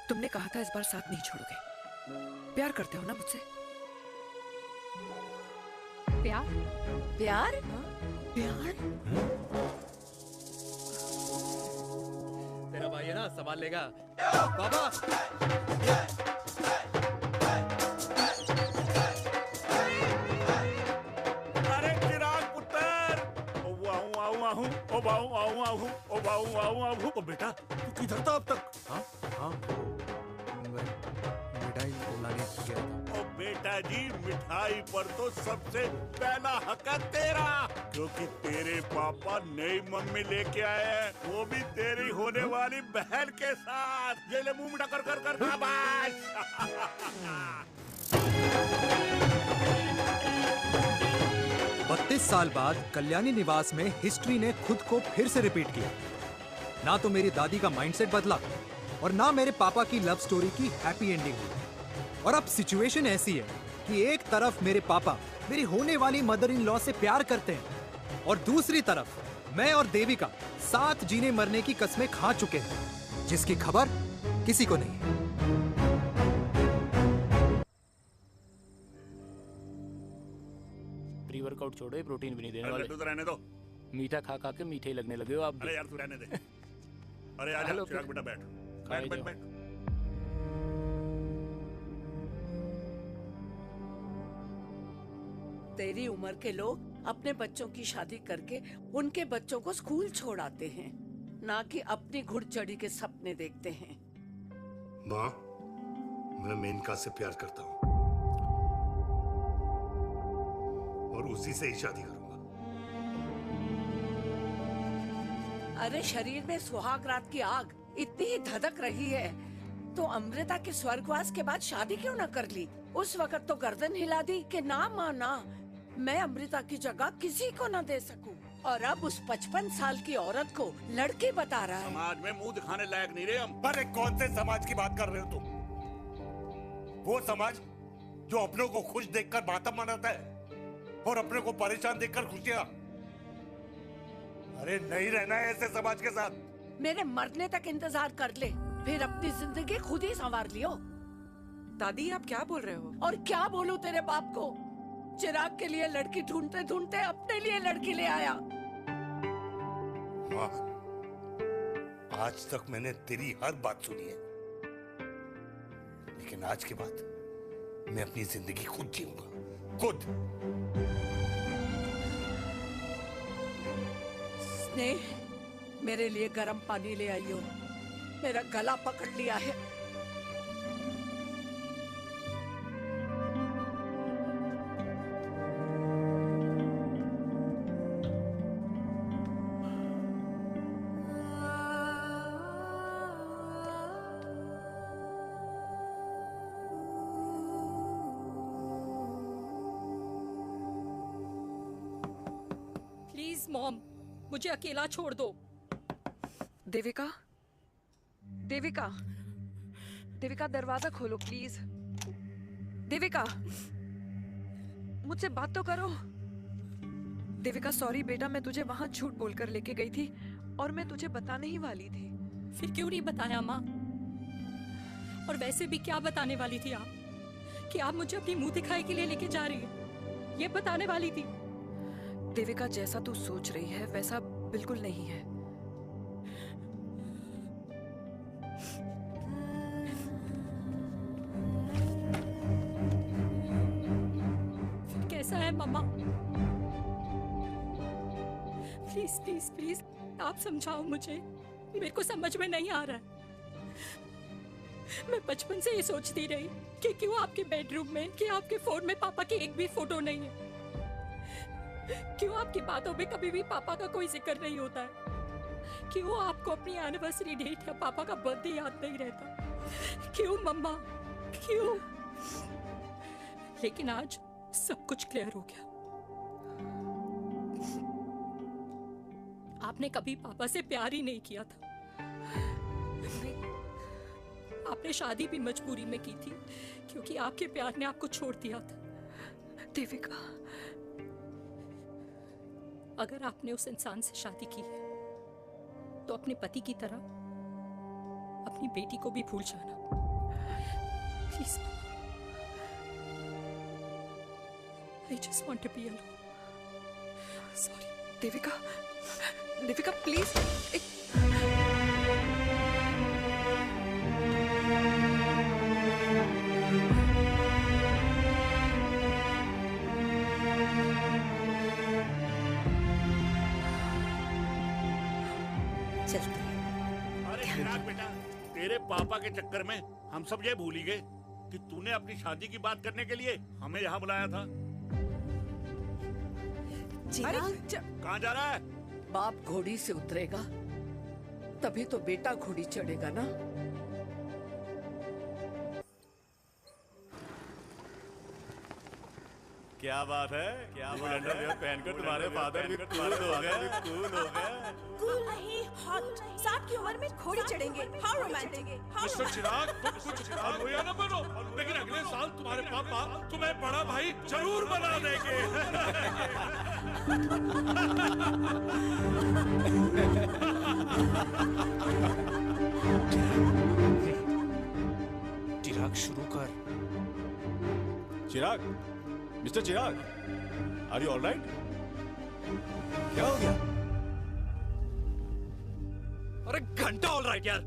तुमने कहा था इस बार साथ नहीं छोड़ोगे। प्यार करते हो ना मुझसे? प्यार? प्यार? प्यार? तेरा भाई है ना, संभाल लेगा। बाबा! अरे चिराग पुत्र! ओ वाहू आऊ आहू, ओ वाहू आऊ आहू, ओ वाहू आऊ आहू। ओ बेटा, तू किधर था अब तक? हाँ हाँ, मिठाई लाने गया था। ओ बेटा जी, मिठाई पर तो सबसे पहला हक है तेरा, क्योंकि तेरे पापा नई मम्मी लेके आए हैं, वो भी तेरी होने वाली बहन के साथ। ये ले मुंह मीठा कर कर कर शाबाश। 32 साल बाद कल्याणी निवास में हिस्ट्री ने खुद को फिर से रिपीट किया। ना तो मेरी दादी का माइंडसेट बदला और ना मेरे पापा की लव स्टोरी की हैप्पी एंडिंग हुई। और अब सिचुएशन ऐसी है कि एक तरफ मेरे पापा मेरी होने वाली मदर इन लॉ से प्यार करते हैं और दूसरी तरफ मैं और देविका साथ जीने मरने की कस्में खा चुके हैं, जिसकी खबर किसी को नहीं है। प्री वर्कआउट छोड़ो, ये प्रोटीन भी नहीं देने अरे वाले। तू तो रहने दो। मीठा खा खा के मीठे ही लगने लगे हो आप भी। अरे यार तू रहने दे। अरे आजा हेलो, चिराग बेटा, बैठ खाए बैठ बैठ जाओ। बैठ। तेरी उम्र के लोग अपने बच्चों की शादी करके उनके बच्चों को स्कूल छोड़ आते हैं, ना कि अपनी घुड़चढ़ी के सपने देखते हैं। माँ, मैं मेनका से प्यार करता हूँ और उसी से ही शादी करूंगा। अरे शरीर में सुहाग रात की आग इतनी ही धधक रही है तो अमृता के स्वर्गवास के बाद शादी क्यों न कर ली? उस वक्त तो गर्दन हिला दी कि ना माना, मैं अमृता की जगह किसी को न दे सकूं। और अब उस 55 साल की औरत को लड़की बता रहा है। समाज में मुंह दिखाने लायक नहीं रहे हम। अरे कौन से समाज की बात कर रहे हो तुम? वो समाज जो अपनों को खुश देखकर मातम मनाता है और अपने को परेशान देखकर खुशियां। अरे नहीं रहना है ऐसे समाज के साथ। मेरे मरने तक इंतजार कर ले, फिर अपनी जिंदगी खुद ही संवार लियो। दादी आप क्या बोल रहे हो? और क्या बोलूं तेरे बाप को? चिराग के लिए लड़की ढूंढते ढूंढते अपने लिए लड़की ले आया। माँ, आज तक मैंने तेरी हर बात सुनी है, लेकिन आज के बाद मैं अपनी जिंदगी खुद जीऊंगा, खुद। स्नेह, मेरे लिए गर्म पानी ले आइयो, मेरा गला पकड़ लिया है। प्लीज मॉम, मुझे अकेला छोड़ दो। देविका, देविका, देविका दरवाजा खोलो प्लीज। देविका, मुझसे बात तो करो। देविका सॉरी बेटा, मैं तुझे वहां झूठ बोलकर लेके गई थी और मैं तुझे बताने ही वाली थी। फिर क्यों नहीं बताया माँ? और वैसे भी क्या बताने वाली थी आप? कि आप मुझे अपनी मुंह दिखाई के लिए लेके जा रही हैं। ये बताने वाली थी। देविका, जैसा तू सोच रही है वैसा बिल्कुल नहीं है। फिर कैसा है मम्मा? प्लीज प्लीज प्लीज आप समझाओ मुझे, मेरे को समझ में नहीं आ रहा है। मैं बचपन से ये सोचती रही कि क्यों आपके बेडरूम में, कि आपके फोन में पापा की एक भी फोटो नहीं है, क्यों आपकी बातों में कभी भी पापा का कोई जिक्र नहीं होता है, क्यों आपको अपनी एनिवर्सरी डेट या पापा का बर्थडे याद नहीं रहता, क्यों मम्मा, क्यों? लेकिन आज सब कुछ क्लियर हो गया। आपने कभी पापा से प्यार ही नहीं किया था। आपने शादी भी मजबूरी में की थी क्योंकि आपके प्यार ने आपको छोड़ दिया था। देविका, अगर आपने उस इंसान से शादी की है तो अपने पति की तरह अपनी बेटी को भी भूल जाना please. I just want to be alone. Sorry Devika, Devika please. अरे चिराग बेटा, तेरे पापा के चक्कर में हम सब ये भूल ही गए कि तूने अपनी शादी की बात करने के लिए हमें यहाँ बुलाया था। कहाँ जा रहा है? बाप घोड़ी से उतरेगा तभी तो बेटा घोड़ी चढ़ेगा ना। क्या बात है, क्या बात है, पहनकर तुम्हारे फादर भी कूल हो गए, कूल हो गए। कूल नहीं, हॉट। 60 की उम्र में घोड़ी चढ़ेंगे, हाउ रोमांटिक। मिस्टर चिराग, तुम कुछ अलगोया न बनो, लेकिन अगले साल तुम्हारे पापा तुम्हें बड़ा भाई जरूर बना देंगे। चिराग शुरू कर। Chirag, mister Chirag, are you alright? क्या हो गया? अरे घंटा ऑलराइट यार।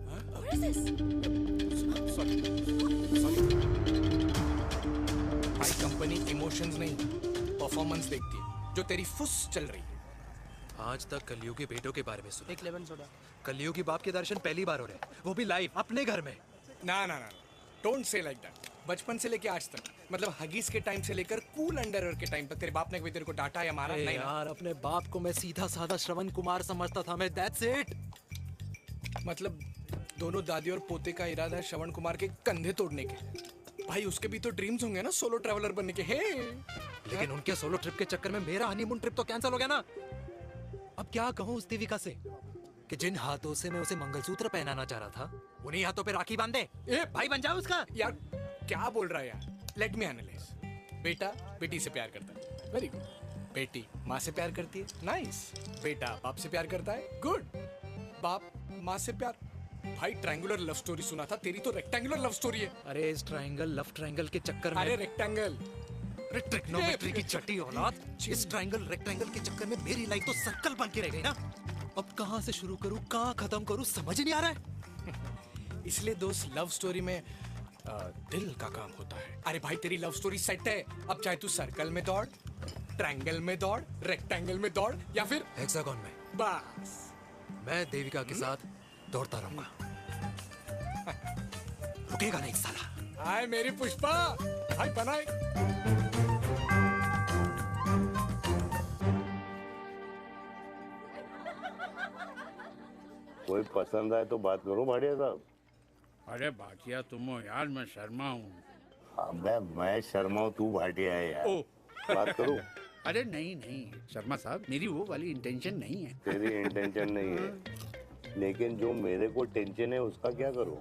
भाई कंपनी इमोशंस नहीं परफॉर्मेंस देखती है, जो तेरी फुस चल रही है। आज तक कलयुगी बेटों के बारे में सुना। एक लेमन सोडा। कलयुगी बाप के दर्शन पहली बार हो रहे हैं, वो भी लाइव अपने घर में। ना ना ना, डोंट से लाइक दैट। बचपन से लेके आज तक, मतलब हगीज के टाइम से लेकर कूल अंडरवेयर के टाइम तक तेरे बाप ने कभी तेरे को डांटा या मारा? नहीं यार, अपने बाप को मैं सीधा साधा श्रवण कुमार समझता था मैं, दैट्स इट। मतलब दोनों दादी और पोते का इरादा है श्रवण कुमार के कंधे तोड़ने के। भाई उसके भी तो ड्रीम्स होंगे ना सोलो ट्रैवलर बनने के। हे लेकिन उनके सोलो ट्रिप के चक्कर में मेरा हनीमून ट्रिप तो कैंसिल हो गया ना। अब क्या कहूँ उस देविका से कि जिन हाथों से मैं उसे मंगलसूत्र पहनाना चाह रहा था, उन्हीं हाथों पे राखी बांध दे। भाई बन जाओ उसका। यार क्या बोल रहा है यार? Let me analyse. बेटा बेटी से प्यार करता है, वेरी गुड। बेटी माँ से प्यार करती है, नाइस। बेटा बाप से प्यार करता है, गुड। बाप माँ से प्यार। भाई ट्रायंगुलर लव स्टोरी सुना था, तेरी तो रेक्टेंगुलर लव स्टोरी है। अरे इस ट्रायंगल लव ट्रायंगल के चक्कर में, अरे रेक्टेंगल, अरे ट्रिग्नोमेट्री की छठी औलाद, इस ट्रायंगल रेक्टेंगल के चक्कर में मेरी लाइफ तो सर्कल बन के रह गई ना। अब कहाँ से शुरू करूँ, कहाँ खत्म करूँ, समझ ही नहीं आ रहा है। इसलिए दोस्त लव स्टोरी में दिल का काम होता है। अरे भाई तेरी लव स्टोरी सेट है, अब चाहे तू सर्कल में दौड़, ट्रायंगल में दौड़, रेक्टेंगल में दौड़ या फिर हेक्सागोन में। बस मैं देविका के साथ दौड़ता रहूंगा, रुकेगा नहीं साला। हाय मेरी पुष्पा, हाय बनाए। कोई पसंद आए तो बात करो भाटिया साहब। अरे भाटिया तुम हो यार, मैं शर्मा हूँ। अबे मैं शर्मा हूँ, तू भाटिया है यार। बात करो। अरे नहीं नहीं शर्मा साहब, मेरी वो वाली इंटेंशन नहीं है। तेरी इंटेंशन नहीं है, लेकिन जो मेरे को टेंशन है उसका क्या करूँ?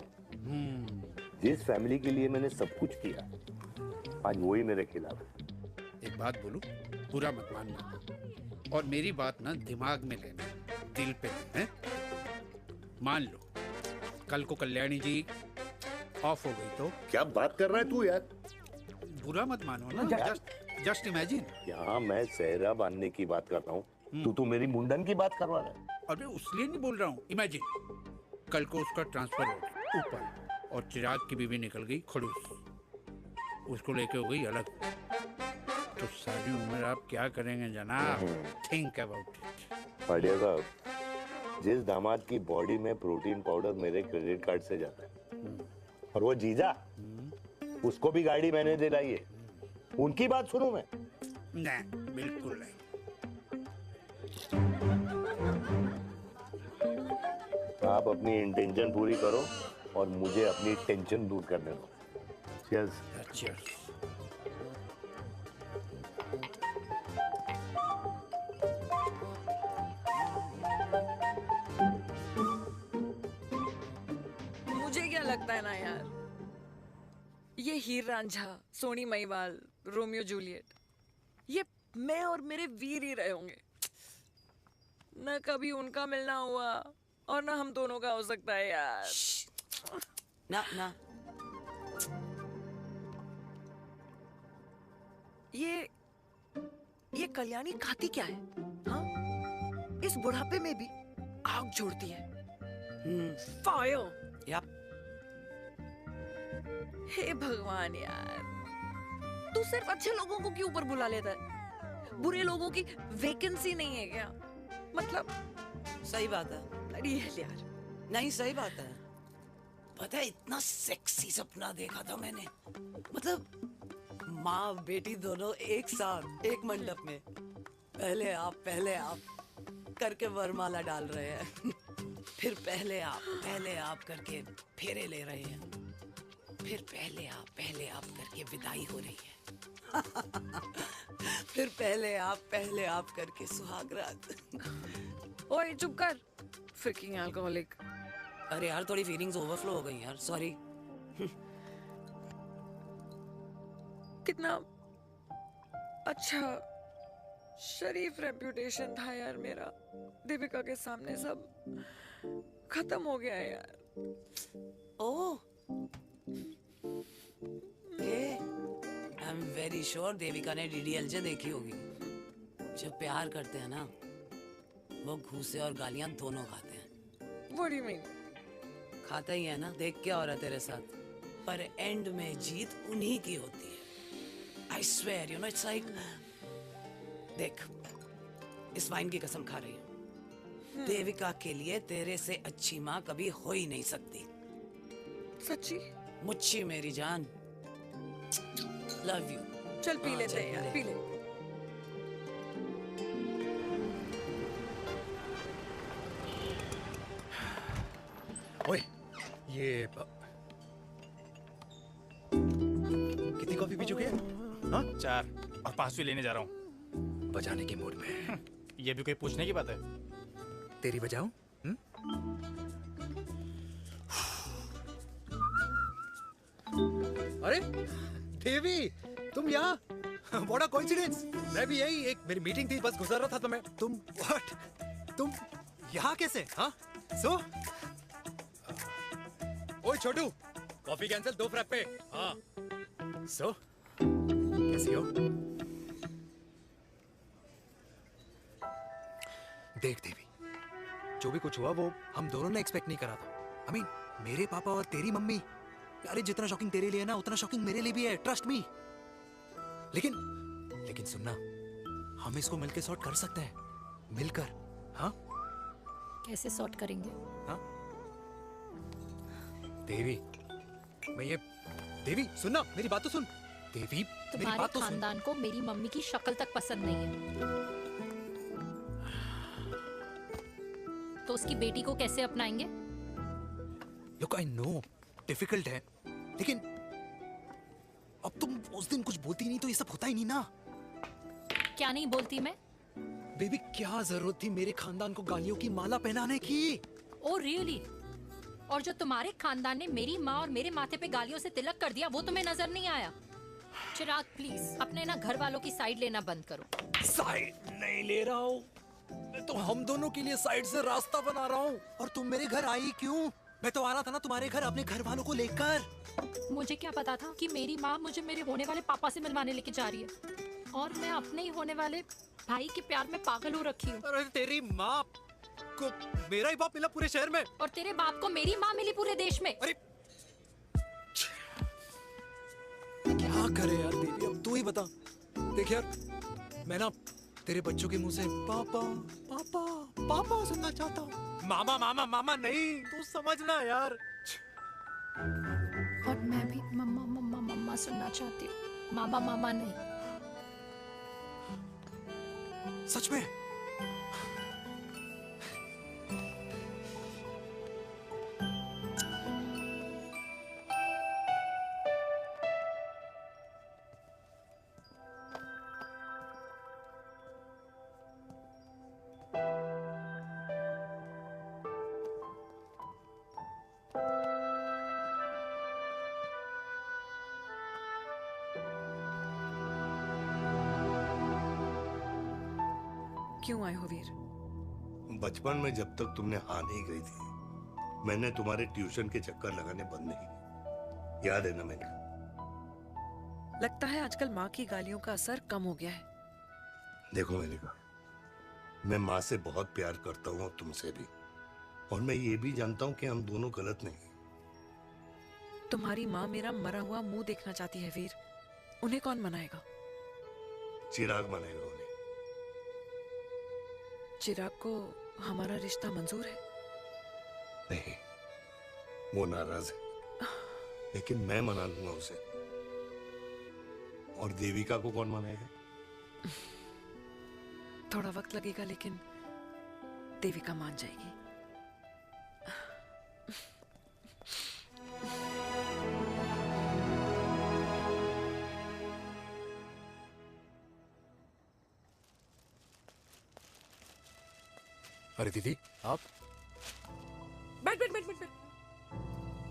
जिस फैमिली के लिए मैंने सब कुछ किया, आज वही मेरे खिलाफ है। एक बात बोलूं, बुरा मत मानना, और मेरी बात ना दिमाग में लेना, दिल पे लेना। मान लो कल को कल्याणी जी ऑफ हो गई तो? क्या बात कर रहा है तू यार? बुरा मत मानो ना, जस्ट इमेजिन। यहाँ मैं सेहरा बांधने की बात कर रहा हूँ, तू मेरी मुंडन की बात करवा रहा है। अबे उसलिए नहीं बोल रहा हूँ, इमेजिन कल को उसका ट्रांसफर हो गया ऊपर और चिराग की बीवी निकल गई खड़ूस, उसको लेके हो गई अलग। तो सारी उम्र आप क्या करेंगे जनाब? Think about it. बढ़िया साहब, जिस दामाद की बॉडी में प्रोटीन पाउडर मेरे क्रेडिट कार्ड से जाता है, और वो जीजा, उसको भी गाड़ी मैंने दिलाई है, उनकी बात सुनूं मैं? नहीं, बिल्कुल नहीं। आप अपनी इंटेंशन पूरी करो और मुझे अपनी टेंशन दूर करने दो। चीयर्स। चीयर्स। मुझे क्या लगता है ना यार, ये हीर रांझा, सोनी महिवाल, रोमियो जूलियट, ये मैं और मेरे वीर ही रहे होंगे। न कभी उनका मिलना हुआ और ना हम दोनों का हो सकता है यार। ना ना, ये कल्याणी खाती क्या है? हाँ, इस बुढ़ापे में भी आग छोड़ती है। फायर। यप। हे भगवान यार, तू सिर्फ अच्छे लोगों को क्यों ऊपर बुला लेता है? बुरे लोगों की वैकेंसी नहीं है क्या? मतलब सही बात है। अरे यार, नहीं सही बात है। पता है इतना सेक्सी सपना देखा था मैंने, मतलब माँ बेटी दोनों एक साथ एक मंडप में, पहले आप करके वरमाला डाल रहे हैं, फिर पहले आप करके फेरे ले रहे हैं, फिर पहले आप करके विदाई हो रही है, फिर पहले आप करके सुहाग रात। ओए चुप कर, फ्रिकिंग अल्कोहलिक। अरे यार थोड़ी फीलिंग्स ओवरफ्लो हो गई यार, सॉरी। कितना अच्छा शरीफ रेप्यूटेशन था यार मेरा, दीपिका के सामने सब खत्म हो गया है यार। Oh, I am very sure Devika ने डीडीएलजे देखी होगी। जब प्यार करते हैं ना, वो घूसे और गालियां दोनों खाते हैं। What do you mean? खाता ही है ना, देख क्या हो रहा है तेरे साथ, पर एंड में जीत उन्हीं की होती है। I swear, you know, it's like, देख, इस वाइन की कसम खा रही हूँ, देविका के लिए तेरे से अच्छी माँ कभी हो ही नहीं सकती। सच्ची? मुच्छी मेरी जान, लव यू। चल पी लेते हैं यार, पी ले। ओए, ये कितनी कॉफी पी चुके हैं? हाँ? 4 और 5वीं लेने जा रहा हूँ। बजाने के मूड में। ये भी कोई पूछने की बात है? तेरी बजाऊं? अरे देवी, तुम यहाँ? What a coincidence! मैं भी यही, एक मेरी मीटिंग थी, बस गुजर रहा था तो मैं, तुम यहाँ कैसे? हाँ? सो? ओए छोटू, कॉफी कैंसिल, 2 फ्रैप पे। हाँ। सो? कैसी हो? देख देवी, जो भी कुछ हुआ वो हम दोनों ने एक्सपेक्ट नहीं करा था। I mean, मेरे पापा और तेरी मम्मी, अरे जितना शॉकिंग तेरे लिए है ना, उतना शॉकिंग मेरे लिए भी है, ट्रस्ट मी। लेकिन सुनना, हम इसको मिलकर सॉर्ट कर सकते हैं, मिलकर। हाँ? कैसे सॉर्ट करेंगे? हाँ? देवी, देवी सुनना, मेरी बात तो सुन। देवी, मेरी बात तो सुन। खानदान को मेरी मम्मी की शक्ल तक पसंद नहीं है, तो उसकी बेटी को कैसे अपनाएंगे? Look, I know, डिफिकल्ट है, लेकिन अब तुम उस दिन कुछ बोलती नहीं तो ये सब होता ही नहीं ना। क्या नहीं बोलती मैं? बेबी, क्या जरूरत थी मेरे खानदान को गालियों की माला पहनाने की? Oh really? और जो तुम्हारे खानदान ने मेरी माँ और मेरे माथे पे गालियों से तिलक कर दिया, वो तुम्हें नजर नहीं आया? चिराग प्लीज अपने ना घर वालों की साइड लेना बंद करो। साइड नहीं ले रहा हूँ, मैं तो हम दोनों के लिए साइड से रास्ता बना रहा हूँ। और तुम मेरे घर आई क्यों? मैं तो आ रहा था ना तुम्हारे घर अपने घर वालों को लेकर। मुझे क्या पता था कि मेरी माँ मुझे मेरे होने वाले पापा से मिलवाने लेके जा रही है, और मैं अपने ही होने वाले भाई के प्यार में पागल हो रखी हूँ। अरे तेरी माँ को मेरा ही बाप मिला पूरे शहर में, और तेरे बाप को मेरी माँ मिली पूरे देश में। अरे क्या करे यार देवी, अब तू ही बता। देख यार, मैं ना तेरे बच्चों के मुंह से पापा पापा पापा सुनना चाहता हूँ। मामा मामा मामा नहीं, तू समझना यार। और मैं भी मम्मा मम्मा मम्मा सुनना चाहती हूँ, मामा मामा नहीं। सच में? क्यों आए हो वीर? बचपन में जब तक तुमने हाँ नहीं कही थी, मैंने तुम्हारे ट्यूशन के चक्कर लगाने बंद नहीं किए। याद है ना मैंने? लगता है आजकल माँ की गालियों का असर कम हो गया है। देखो मेलिका, मैं माँ से बहुत प्यार करता हूँ और तुमसे भी, और मैं ये भी जानता हूँ कि हम दोनों गलत नहीं। तुम्हारी माँ मेरा मरा हुआ मुंह देखना चाहती है वीर। उन्हें कौन मनाएगा? चिराग मनाएगा उन्हें। चिराग को हमारा रिश्ता मंजूर है? नहीं, वो नाराज है, लेकिन मैं मना लूंगा उसे। और देविका को कौन मनाएगा? थोड़ा वक्त लगेगा, लेकिन देविका मान जाएगी। अरे दीदी, आप बैठ बैठ बैठ बैठ बैठ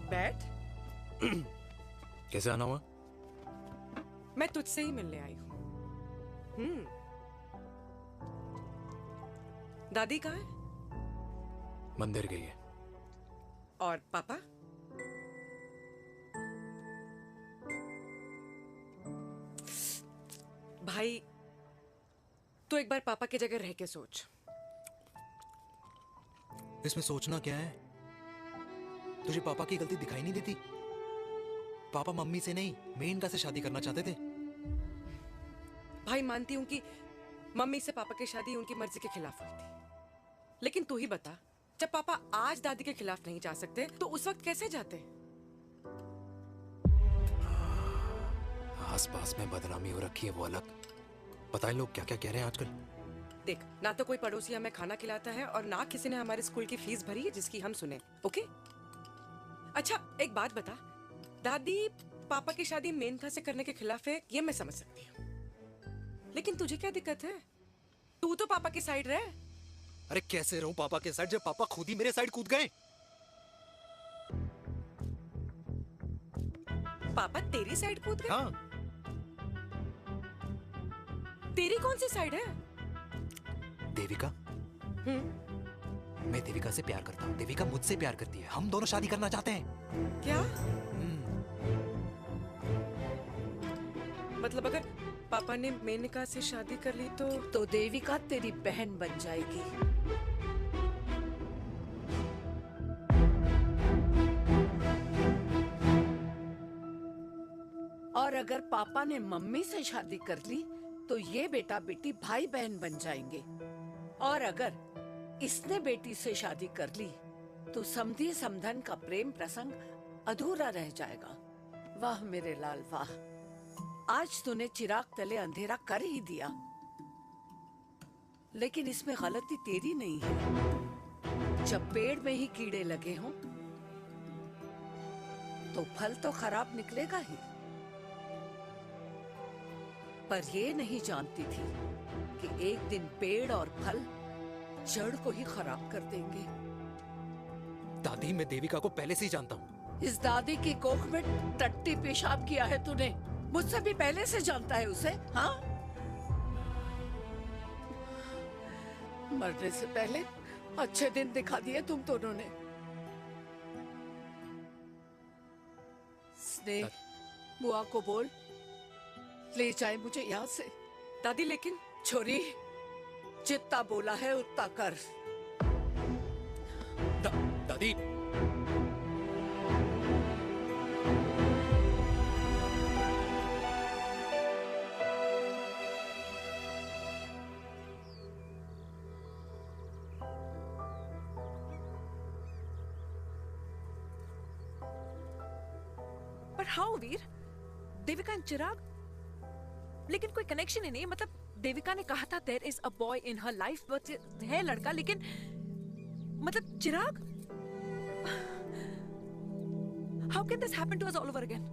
बैठ। कैसे आना हुआ? मैं तुझसे ही मिलने आई हूँ। दादी कहाँ है? मंदिर गई है। और पापा? भाई, तू एक बार पापा की जगह रह के सोच। इसमें सोचना क्या है? तुझे पापा की गलती दिखाई नहीं देती? पापा मम्मी से नहीं, मेनका से शादी करना चाहते थे। भाई, मानती हूं कि मम्मी से पापा की शादी उनकी मर्जी के खिलाफ हुई थी, लेकिन तू ही बता, जब पापा आज दादी के खिलाफ नहीं जा सकते तो उस वक्त कैसे जाते? आस पास में बदनामी हो रखी है, वो अलग। पता है लोग क्या क्या कह रहे हैं आजकल? देख, ना तो कोई पड़ोसी हमें खाना खिलाता है और ना किसी ने हमारे स्कूल की फीस भरी है जिसकी हम सुने। ओके? अच्छा, एक बात बता, दादी पापा की शादी मेनका से करने के खिलाफ है, ये मैं समझ सकती हूँ, लेकिन तुझे क्या दिक्कत है? तू तो पापा की साइड रहे। अरे कैसे रहूं पापा के साइड जब पापा खुद ही मेरे साइड कूद गए? पापा तेरी साइड कूद गए? हाँ। तेरी कौन सी साइड है? देविका। मैं देविका से प्यार करता हूँ, देविका मुझसे प्यार करती है, हम दोनों शादी करना चाहते हैं। क्या? मतलब अगर पापा ने मेनका से शादी कर ली तो देविका तेरी बहन बन जाएगी। और अगर पापा ने मम्मी से शादी कर ली तो ये बेटा बेटी भाई बहन बन जाएंगे। और अगर इसने बेटी से शादी कर ली तो समधी समधन का प्रेम प्रसंग अधूरा रह जाएगा। वाह मेरे लाल वाह, आज तूने चिराग तले अंधेरा कर ही दिया, लेकिन इसमें गलती तेरी नहीं है। जब पेड़ में ही कीड़े लगे हों तो फल तो खराब निकलेगा ही। पर ये नहीं जानती थी कि एक दिन पेड़ और फल जड़ को ही खराब कर देंगे। दादी, मैं देविका को पहले से ही जानता हूँ। इस दादी की कोख में टट्टी पेशाब किया है तूने, मुझसे भी पहले से जानता है उसे। हाँ, मरने से पहले अच्छे दिन दिखा दिए तुम दोनों ने। अपने बुआ को बोल ले जाए मुझे यहाँ से। दादी लेकिन छोरी, जितना बोला है उतना कर। दादी पर हाउ वीर? देविका एंड चिराग, लेकिन कोई कनेक्शन ही नहीं। मतलब देविका ने कहा था there is a boy in her life, but है लड़का, लेकिन मतलब Chirag, how can this happen to us all over again?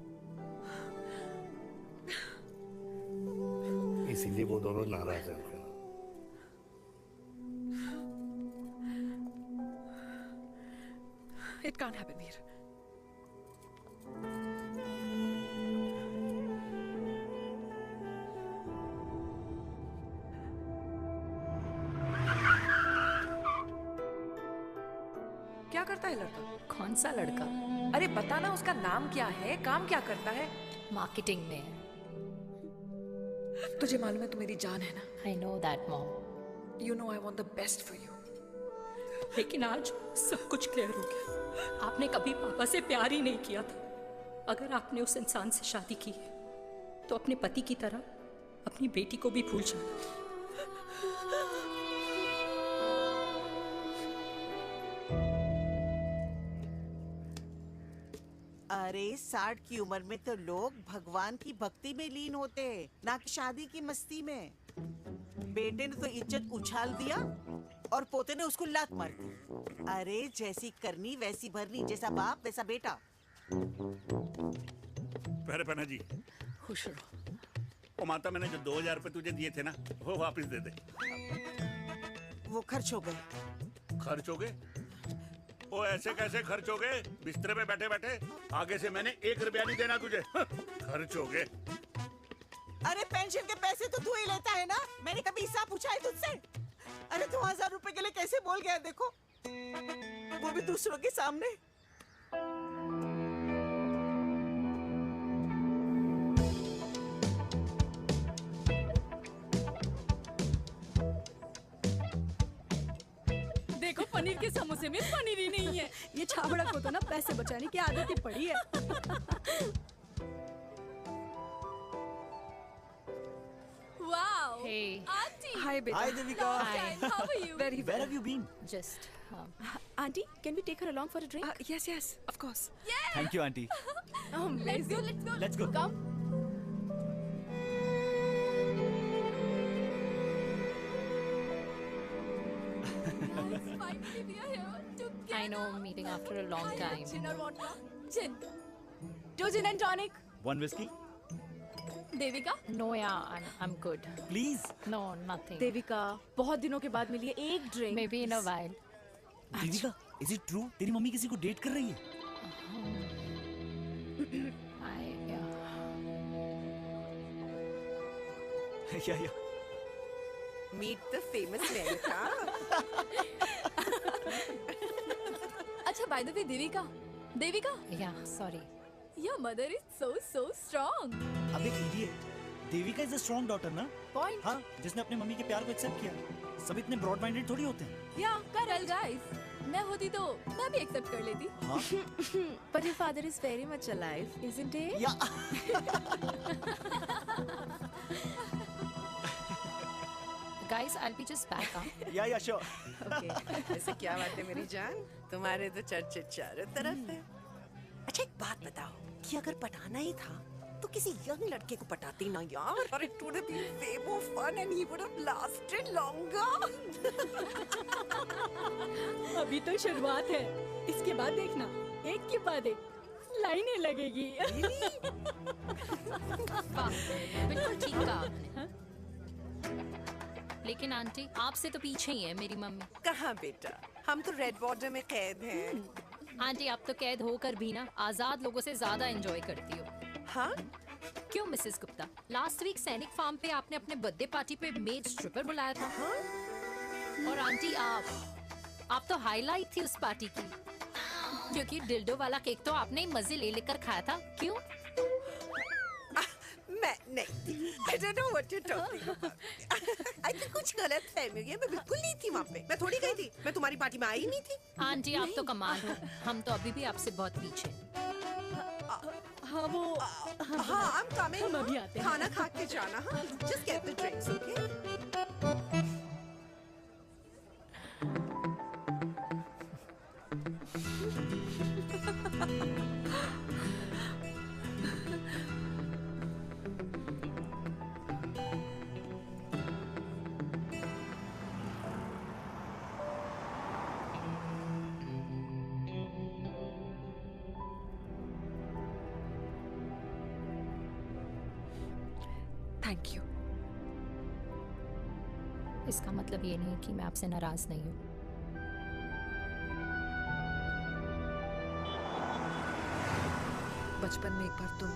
इसीलिए वो दोनों नाराज हैं। It can't happen Veer. क्या करता है लड़का? कौन सा लड़का? अरे बताना, उसका नाम क्या है, काम क्या करता है? मार्केटिंग में है। तुझे मालूम है तू मेरी जान है ना? I know that mom. You know I want the best for you. लेकिन आज सब कुछ क्लियर हो गया। आपने कभी पापा से प्यार ही नहीं किया था। अगर आपने उस इंसान से शादी की है तो अपने पति की तरह अपनी बेटी को भी भूल जाना। अरे 60 की उम्र में तो लोग भगवान की भक्ति में लीन होते हैं, ना कि शादी की मस्ती में। बेटे ने तो इज्जत उछाल दिया और पोते ने उसको लात मार दी। अरे जैसी करनी वैसी भरनी, जैसा बाप वैसा बेटा। पहले पहना जी, खुश रहो। ओ माता, मैंने जो 2000 रुपए तुझे दिए थे ना, वो वापस दे दे। वो खर्च हो गए। खर्च हो गए? ओ ऐसे कैसे खर्च हो गए? बिस्तर पे बैठे बैठे। आगे से मैंने 1 रुपया नहीं देना तुझे। खर्च हो गए। अरे पेंशन के पैसे तो तू ही लेता है ना, मैंने कभी हिसाब पूछा है तुझसे? अरे 2000 रुपए के लिए कैसे बोल गया देखो, वो भी दूसरों के सामने। देखो पनीर के समोसे में पनीर ही नहीं है। ये छाबड़ा को तो ना पैसे बचाने की आदत ही पड़ी है। Wow. Hey. Auntie. Hi, beta. Hi, Devika. Hi. How are you? Very well. Where have you been? Just. Auntie, can we take her along for a drink? Yes, yes, of course. Thank you, auntie. Let's go. Let's go. Let's go. Come. Finally, we are here together. I know, meeting after a long time. Gin or vodka? Gin. 2 gin and tonic. One whiskey, Devika? No, yeah, I'm good. please. No, nothing. Devika, बहुत दिनों के बाद मिली है, एक drink. Maybe in a while. Devika, is it true? तेरी mummy किसी को date कर रही है? Yeah. Meet the famous Meghna. अच्छा, by the way, Devika, Devika? Yeah, sorry. Your mother is so strong. अब एक idiot. Devika is a strong daughter ना? Point. हाँ, जिसने अपने मम्मी के प्यार को एक्सेप्ट किया। सब इतने ब्रॉड माइंडेड थोड़ी होते हैं। Yeah, well guys, मैं होती तो मैं भी एक्सेप्ट कर लेती। हाँ? But your father is very much alive, isn't he? Yeah. Guys, I'll be just back, huh? Yeah, sure. Okay. ऐसे क्या बात है मेरी जान? तुम्हारे तो चर्चे चारों तरफ है। अच्छा एक बात बताओ कि अगर पटाना ही था तो किसी यंग लड़के को पटाती ना यार। और it would have been way more fun and he would have lasted longer. अभी तो शुरुआत है, इसके बाद देखना, एक के बाद एक लाइनें लगेगी। बिल्कुल ठीक कहा आपने। लेकिन आंटी, आपसे तो पीछे ही है मेरी मम्मी। कहाँ बेटा, हम तो रेड बॉर्डर में कैद हैं। आंटी, आप तो कैद होकर भी ना आजाद लोगों से ज्यादा एंजॉय करती हो। हाँ? क्यों मिसेस गुप्ता, लास्ट वीक सैनिक फार्म पे आपने अपने बर्थडे पार्टी पे मेड स्ट्रिपर बुलाया था। हाँ? और आंटी आप तो हाईलाइट थी उस पार्टी की, क्योंकि डिल्डो वाला केक तो आपने ही मजे ले लेकर खाया था। क्यों? मैं नहीं, I don't know what you're talking about. I think कुछ गलत फहमी हुई है, मैं बिल्कुल नहीं थी वहाँ पे, मैं थोड़ी गई थी, मैं तुम्हारी पार्टी में आई नहीं थी। आंटी आप तो कमाल हो, हम तो अभी भी आपसे बहुत पीछे। हाँ वो हाँ I'm coming, हम अभी आते हैं। खाना खा के जाना, हाँ just get the drinks, okay? Thank you. इसका मतलब ये नहीं कि मैं आपसे नाराज नहीं हूँ। बचपन में एक बार तुम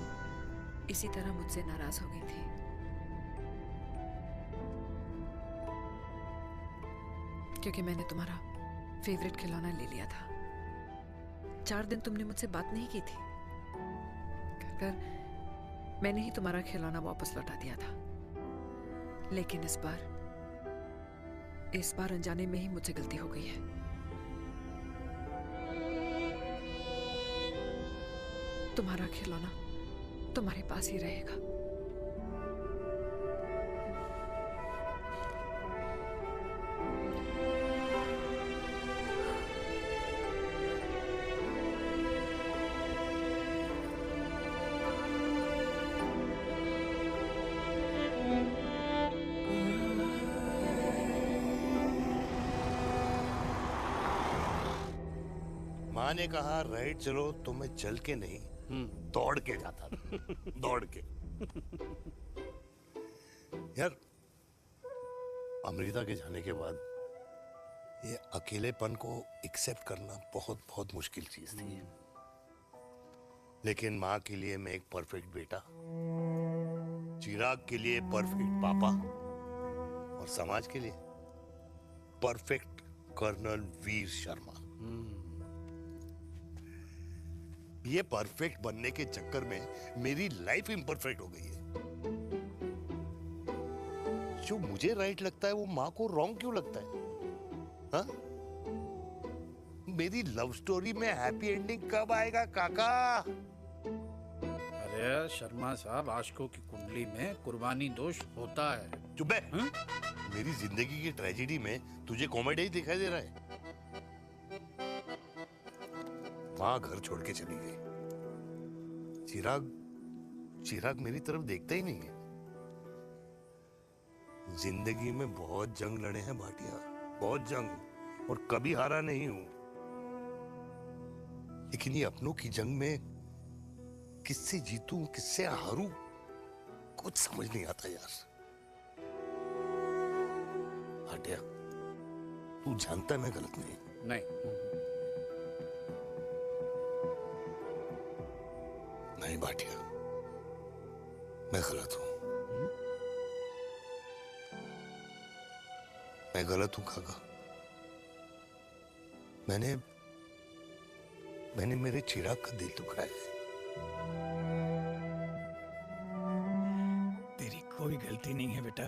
इसी तरह मुझसे नाराज हो गई थी। क्योंकि मैंने तुम्हारा फेवरेट खिलौना ले लिया था। 4 दिन तुमने मुझसे बात नहीं की थी। कर मैंने ही तुम्हारा खिलौना वापस लौटा दिया था। लेकिन इस बार अनजाने में ही मुझसे गलती हो गई है। तुम्हारा खिलौना तुम्हारे पास ही रहेगा। माँ ने कहा राइट चलो तो मैं चल के नहीं दौड़ के जाता था। दौड़ के। यार अमृता के जाने के बाद ये अकेलेपन को एक्सेप्ट करना बहुत बहुत मुश्किल चीज थी। लेकिन माँ के लिए मैं एक परफेक्ट बेटा, चिराग के लिए परफेक्ट पापा और समाज के लिए परफेक्ट कर्नल वीर शर्मा। ये परफेक्ट बनने के चक्कर में मेरी लाइफ इम्परफेक्ट हो गई है। जो मुझे राइट लगता है वो माँ को रॉन्ग क्यों लगता है? हाँ? मेरी लव स्टोरी में हैप्पी एंडिंग कब आएगा काका? अरे शर्मा साहब, आशिकों की कुंडली में कुर्बानी दोष होता है। चुप है। मेरी जिंदगी की ट्रेजेडी में तुझे कॉमेडी ही दिखाई दे रहा है। माँ घर छोड़ के चली गई। चिराग मेरी तरफ देखता ही नहीं है। जिंदगी में बहुत जंग लड़े हैं भाटिया, बहुत जंग, और कभी हारा नहीं हूं। लेकिन ये अपनों की जंग में किससे जीतूं किससे हारूं कुछ समझ नहीं आता यार। भाटिया तू जानता है मैं गलत नहीं। नहीं भाटिया, मैं गलत हूं। मैं गलत हूं काका। मैंने मेरे चिराग का दिल दुखाया है। तेरी कोई गलती नहीं है बेटा,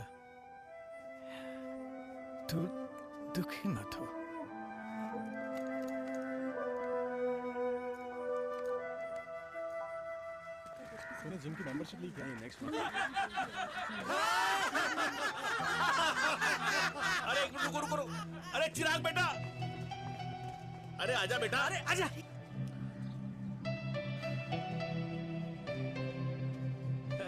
तू दुखी मत हो। मैंने जिम की मेंबरशिप ली क्या है नेक्स्ट मंथ? अरे एक मिनट रुको। अरे चिराग बेटा, अरे आजा बेटा, अरे आजा।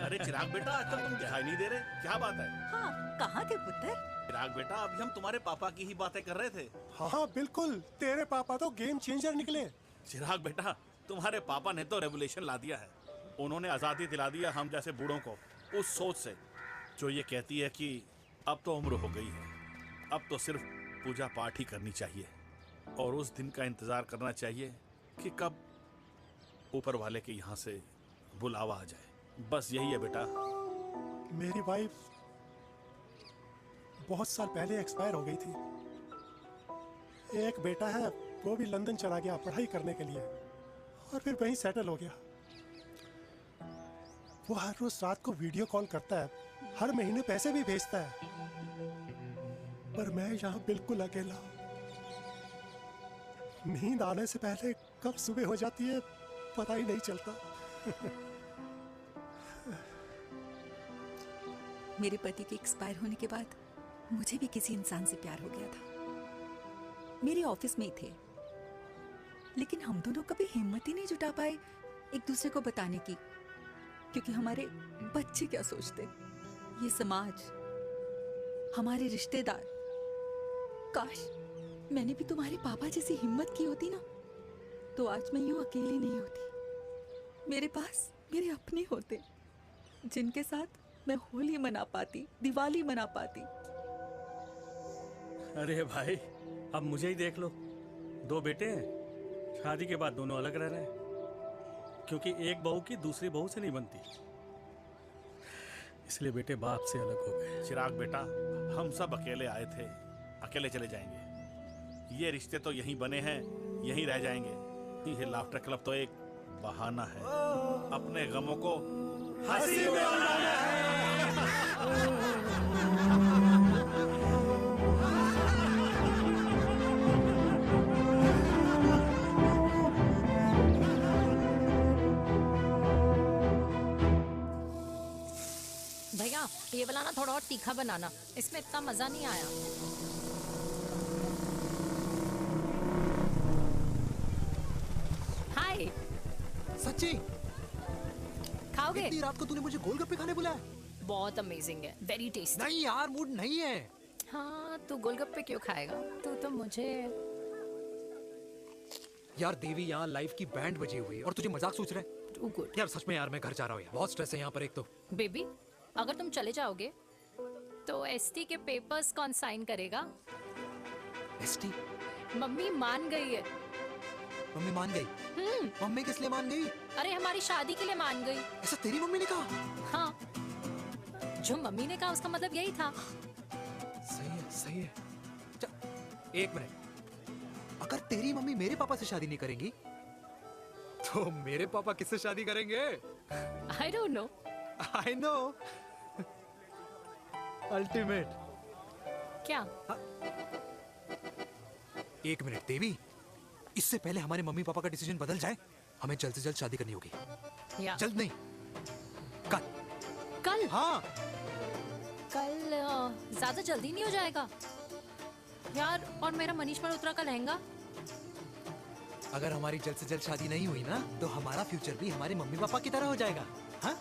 अरे चिराग बेटा, आजकल तुम दिखाई नहीं दे रहे, क्या बात है? हाँ, कहाँ थे पुत्र? चिराग बेटा, अभी हम तुम्हारे पापा की ही बातें कर रहे थे। हाँ बिल्कुल, तेरे पापा तो गेम चेंजर निकले। चिराग बेटा, तुम्हारे पापा ने तो रेवोल्यूशन ला दिया है। उन्होंने आज़ादी दिला दिया हम जैसे बूढ़ों को उस सोच से जो ये कहती है कि अब तो उम्र हो गई है, अब तो सिर्फ पूजा पाठ ही करनी चाहिए और उस दिन का इंतज़ार करना चाहिए कि कब ऊपर वाले के यहाँ से बुलावा आ जाए। बस यही है बेटा। मेरी वाइफ बहुत साल पहले एक्सपायर हो गई थी। एक बेटा है, वो भी लंदन चला गया पढ़ाई करने के लिए और फिर वहीं सेटल हो गया। वो हर रोज रात को वीडियो कॉल करता है, हर महीने पैसे भी भेजता है, पर मैं यहाँ बिल्कुल अकेला हूँ। नींद आने से पहले कब सुबह हो जाती है पता ही नहीं चलता। मेरे पति के एक्सपायर होने के बाद मुझे भी किसी इंसान से प्यार हो गया था। मेरे ऑफिस में ही थे, लेकिन हम दोनों कभी हिम्मत ही नहीं जुटा पाए एक दूसरे को बताने की, क्योंकि हमारे बच्चे क्या सोचते, ये समाज, हमारे रिश्तेदार। काश मैंने भी तुम्हारे पापा जैसी हिम्मत की होती ना, तो आज मैं यूं अकेली नहीं होती। मेरे पास मेरे अपने होते, जिनके साथ मैं होली मना पाती, दिवाली मना पाती। अरे भाई, अब मुझे ही देख लो, 2 बेटे हैं, शादी के बाद दोनों अलग रह रहे हैं, क्योंकि एक बहू की दूसरी बहू से नहीं बनती, इसलिए बेटे बाप से अलग हो गए। चिराग बेटा, हम सब अकेले आए थे, अकेले चले जाएंगे। ये रिश्ते तो यहीं बने हैं, यहीं रह जाएंगे। ये लाफ्टर क्लब तो एक बहाना है, अपने गमों को हंसी में उड़ाना है। भैया ये वाला ना थोड़ा और तीखा बनाना, इसमें इतना मजा नहीं आया। हाय। सच्ची? खाओगे? इतनी रात को तूने मुझे गोलगप्पे खाने बुलाया? बहुत अमेजिंग है, वेरी टेस्टी। नहीं यार, मूड नहीं है। हाँ, तू गोलगप्पे क्यों खाएगा? तू तो मुझे। यार देवी, यहाँ लाइफ की बैंड बजी हुई है और तुझे मजाक सोच रहा है? Too good. यार सच में यार, मैं घर जा रहा हूँ यार, बहुत स्ट्रेस है यहाँ पर एक तो। बेबी, अगर तुम चले जाओगे तो एसटी के पेपर्स कौन साइन करेगा? एसटी? मम्मी मान गई है। मम्मी मान गई? मम्मी किस लिए मान गई? अरे हमारी शादी के लिए मान गई। ऐसा तेरी मम्मी ने कहा? हाँ, जो मम्मी ने कहा उसका मतलब यही था। सही है, सही है। एक मिनट, अगर तेरी मम्मी मेरे पापा से शादी नहीं करेंगी तो मेरे पापा किससे शादी करेंगे? I don't know. I know. Ultimate. क्या? एक मिनट देवी, इससे पहले हमारे मम्मी पापा का डिसीजन बदल जाए, हमें जल्द से जल्द शादी करनी होगी। जल्द नहीं, कल। कल? हाँ। कल ज्यादा जल्दी नहीं हो जाएगा यार? और मेरा मनीष मल्होत्रा का लहंगा? अगर हमारी जल्द से जल्द शादी नहीं हुई ना, तो हमारा फ्यूचर भी हमारे मम्मी पापा की तरह हो जाएगा। हाँ?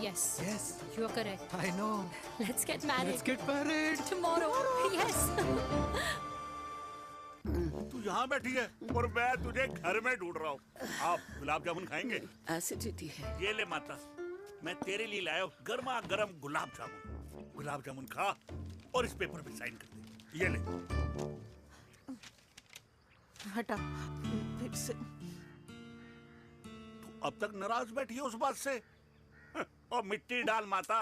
Yes. Yes. You are correct. I know. Let's get married. Let's get married. Tomorrow. Yes. तू यहाँ बैठी है और मैं तुझे घर में ढूंढ रहा हूँ। आप गुलाब जामुन खाएंगे? एसिडिटी है। ये ले माता, मैं तेरे लिए लाया हूँ गर्मा गर्म गुलाब जामुन। गुलाब जामुन खा और इस पेपर पे साइन कर दे। ये ले। हटा फिर से। तू अब तक नाराज बैठी है उस बात से? और मिट्टी डाल माता,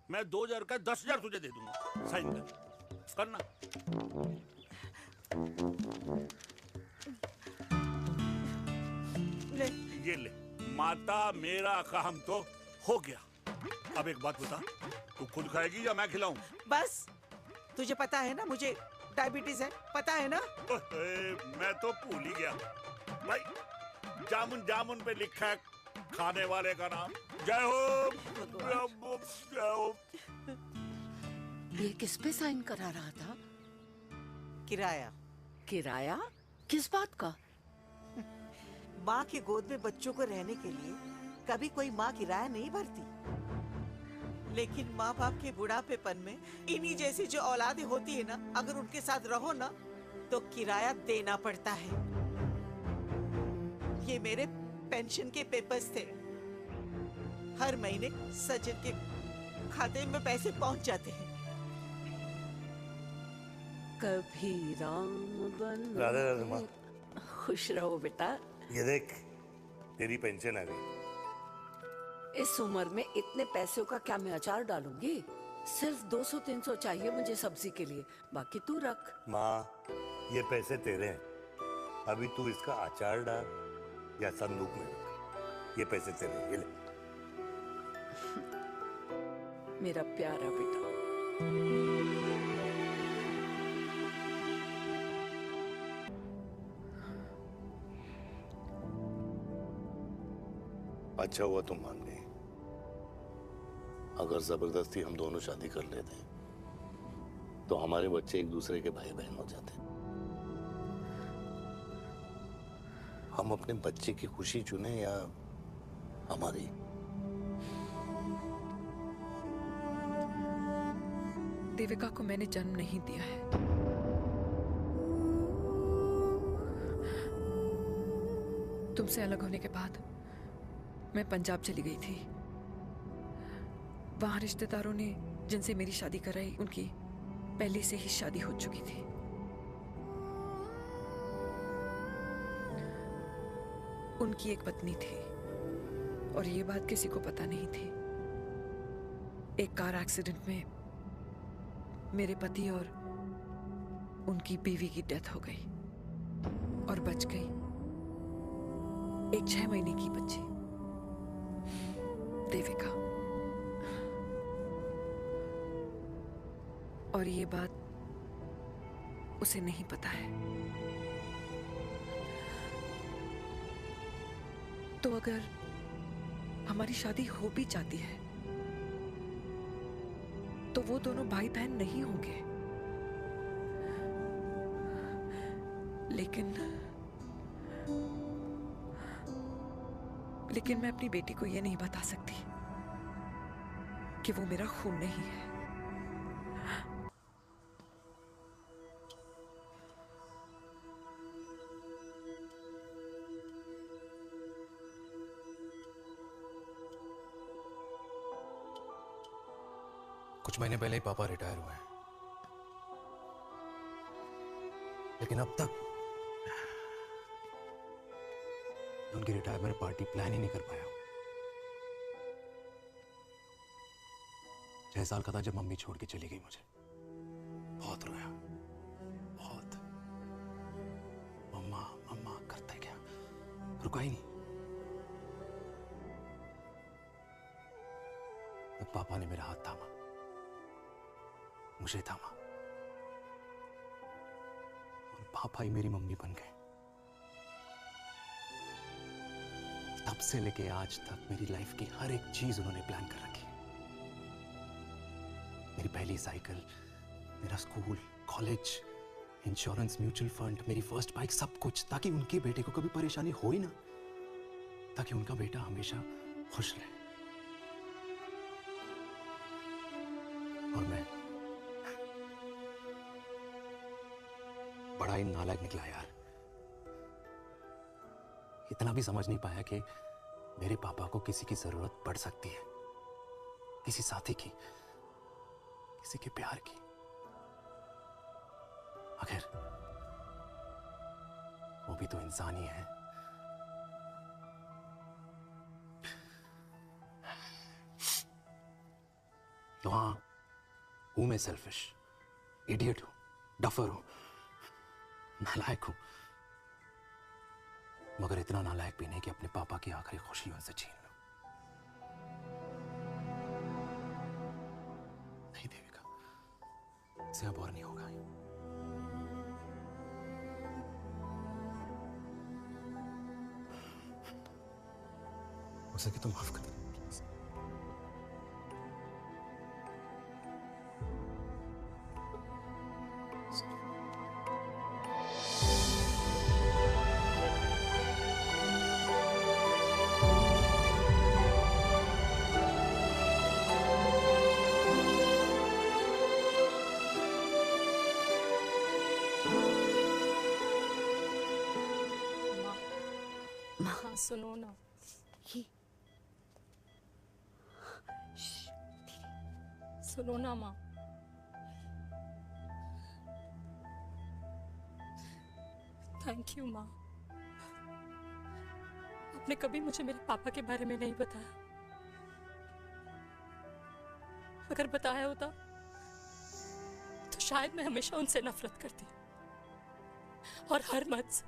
मैं 2000 का 10,000 तुझे दे दूंगा। साइन कर, करना। ले। ये ले माता, मेरा काम तो हो गया। अब एक बात बता, तू खुद खाएगी या मैं खिलाऊं? बस, तुझे पता है ना मुझे डायबिटीज है, पता है ना? मैं तो भूल ही गया भाई, जामुन जामुन पे लिखा है खाने वाले का नाम। जय हो, जय हो। ये किस पे साइन करा रहा था? किराया। किराया? किस बात का? माँ की गोद में बच्चों को रहने के लिए कभी कोई माँ किराया नहीं भरती, लेकिन माँ बाप के बुढ़ापेपन में इन्हीं जैसी जो औलादें होती है ना, अगर उनके साथ रहो ना तो किराया देना पड़ता है। ये मेरे पेंशन के पेपर्स थे, हर महीने सचिन के खाते में पैसे पहुंच जाते हैं। कभी राम बन। राधे राधे माँ। खुश रहो बेटा। ये देख, तेरी पेंशन आ गई। इस उम्र में इतने पैसों का क्या मैं अचार डालूंगी? सिर्फ 200-300 चाहिए मुझे सब्जी के लिए, बाकी तू रख। माँ, ये पैसे तेरे हैं, अभी तू इसका अचार डाल या संदूक में रख। ये पैसे तेरे, ये ले। मेरा प्यारा बेटा। अच्छा हुआ तुम मान गई। अगर जबरदस्ती हम दोनों शादी कर लेते तो हमारे बच्चे एक दूसरे के भाई बहन हो जाते। हम अपने बच्चे की खुशी चुने या हमारी? देविका को मैंने जन्म नहीं दिया है। तुमसे अलग होने के बाद मैं पंजाब चली गई थी। वहां रिश्तेदारों ने जिनसे मेरी शादी कराई उनकी पहले से ही शादी हो चुकी थी। उनकी एक पत्नी थी और ये बात किसी को पता नहीं थी। एक कार एक्सीडेंट में मेरे पति और उनकी बीवी की डेथ हो गई और बच गई एक 6 महीने की बच्ची देविका। और ये बात उसे नहीं पता है। तो अगर हमारी शादी हो भी जाती है तो वो दोनों भाई बहन नहीं होंगे। लेकिन मैं अपनी बेटी को ये नहीं बता सकती कि वो मेरा खून नहीं है। कुछ महीने पहले ही पापा रिटायर हुए हैं, लेकिन अब तक उनकी रिटायरमेंट पार्टी प्लान ही नहीं कर पाया। 6 साल का था जब मम्मी छोड़ के चली गई मुझे। बहुत रोया, बहुत। मम्मा मम्मा करते क्या, रुका ही नहीं। तब पापा ने मेरा हाथ थामा, मुझे थामा, और पापा ही मेरी मम्मी बन गए। तब से लेके आज तक मेरी लाइफ की हर एक चीज उन्होंने प्लान कर रखी। मेरी पहली साइकिल, मेरा school, college, insurance, mutual fund, मेरी फर्स्ट बाइक, सब कुछ, ताकि उनके बेटे को कभी परेशानी हो ही ना, ताकि उनका बेटा हमेशा खुश रहे। और मैं बड़ा ही नालायक निकला यार। इतना भी समझ नहीं पाया कि मेरे पापा को किसी की जरूरत पड़ सकती है, किसी साथी की, किसी के प्यार की। आखिर वो भी तो इंसान ही है। तो हाँ, हूं मैं सेल्फिश, इडियट हूं, डफर हूं, नालायक हूं, मगर इतना नालायक भी नहीं कि अपने पापा की आखिरी खुशी उनसे छीन लूं। नहीं देविका, इससे अब और नहीं होगा। हो सके तो माफ कर दो। हाँ सुनो ना, सुनो ना माँ। थैंक यू माँ, आपने कभी मुझे मेरे पापा के बारे में नहीं बताया। अगर बताया होता तो शायद मैं हमेशा उनसे नफरत करती और हर मत से।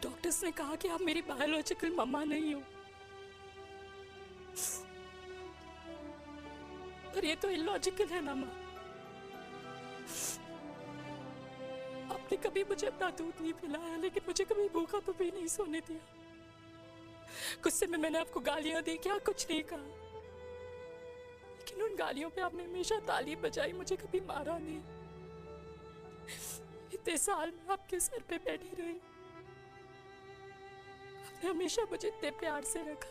डॉक्टर्स ने कहा कि आप मेरी बायोलॉजिकल मम्मा नहीं हो। पर ये तो इलॉजिकल है ना माँ। आपने कभी मुझे अपना दूध नहीं पिलाया, लेकिन मुझे कभी भूखा तो भी नहीं सोने दिया। गुस्से में मैंने आपको गालियां दी, क्या कुछ नहीं कहा, लेकिन उन गालियों पे आपने हमेशा ताली बजाई, मुझे कभी मारा नहीं। इतने साल में आपके सर पे बैठी रही, आपने हमेशा मुझे इतने प्यार से रखा।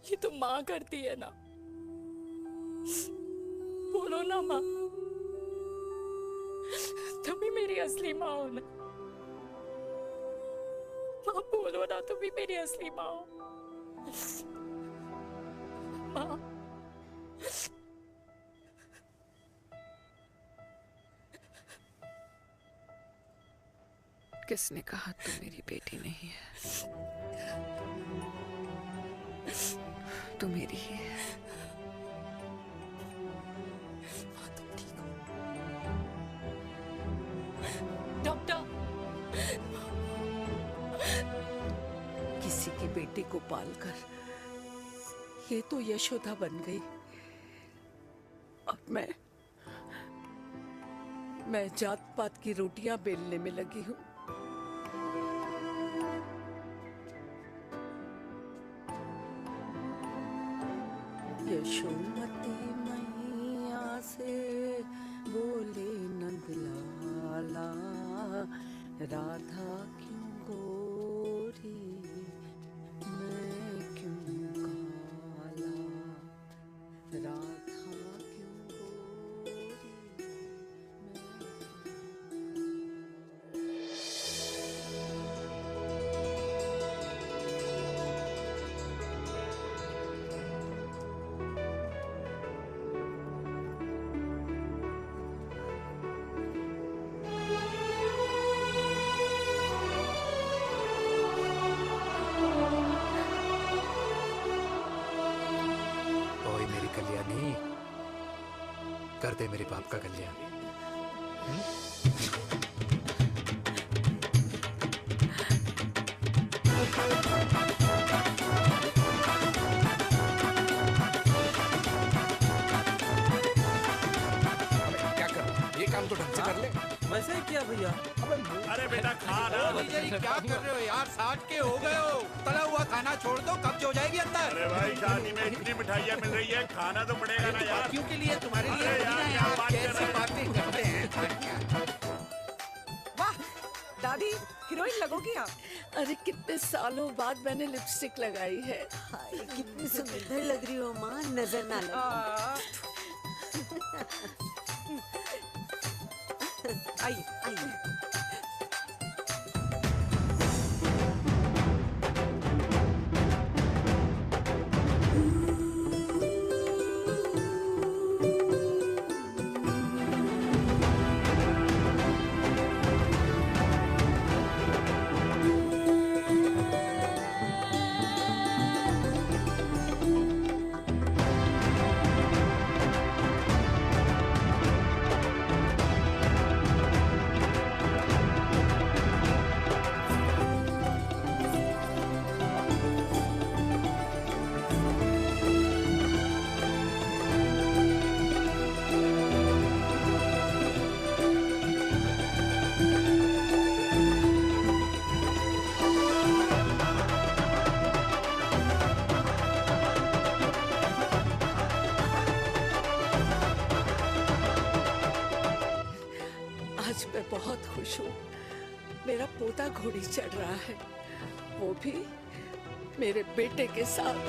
ये तो माँ करती है ना, बोलो ना माँ, तुम ही मेरी असली माँ हो ना। माँ बोलो ना, तुम ही मेरी असली माँ हो। माँ किसने कहा तू मेरी बेटी नहीं है? तू मेरी ही है। डॉक्टर, किसी की बेटी को पालकर ये तो यशोदा बन गई, और मैं जात पात की रोटियां बेलने में लगी हूँ। यशोमती मैया से बोले नंदलाला, राधा क्यों गोरी मैं क्यों काला, राधा क्यों गोरी। ओए मेरी कल्याणी, कर दे मेरे बाप का कल्याण। क्या कर, ये काम तो ढंग से कर ले। वैसे ही किया भैया। अरे बेटा खा ना। क्या कर रहे हो यार? 60 के हो गए हो, तला हुआ खाना छोड़ दो, कब्ज हो जाएगी अंदर। अरे भाई शादी में इतनी मिठाइयाँ मिल रही है, खाना तो पड़ेगा ना यार। क्यों के लिए तुम्हारे लिए अरे यार, क्या बात कर कैसी रहे हैं? बातें करते हैं। वाह दादी, हीरोइन लगोगी आप। अरे कितने सालों बाद मैंने लिपस्टिक लगाई है। हाय कितनी सुंदर लग रही हो माँ, नजर ना लगे। आइए आइए। आज मैं बहुत खुश हूँ। मेरा पोता घोड़ी चढ़ रहा है, वो भी मेरे बेटे के साथ।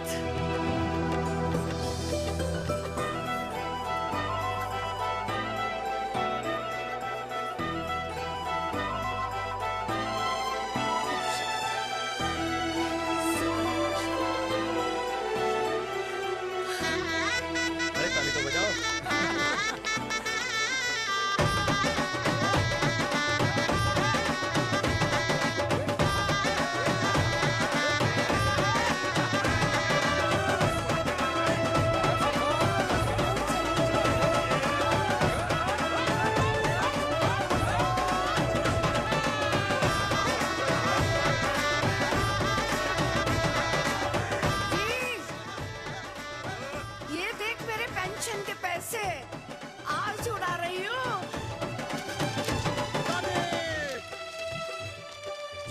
अरे ताली तो बजाओ।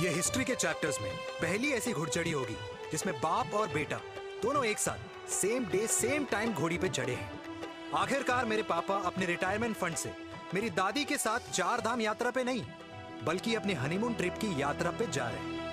ये हिस्ट्री के चैप्टर्स में पहली ऐसी घुड़चढ़ी होगी जिसमें बाप और बेटा दोनों एक साथ सेम डे सेम टाइम घोड़ी पे चढ़े हैं। आखिरकार मेरे पापा अपने रिटायरमेंट फंड से मेरी दादी के साथ 4 धाम यात्रा पे नहीं बल्कि अपनी हनीमून ट्रिप की यात्रा पे जा रहे हैं।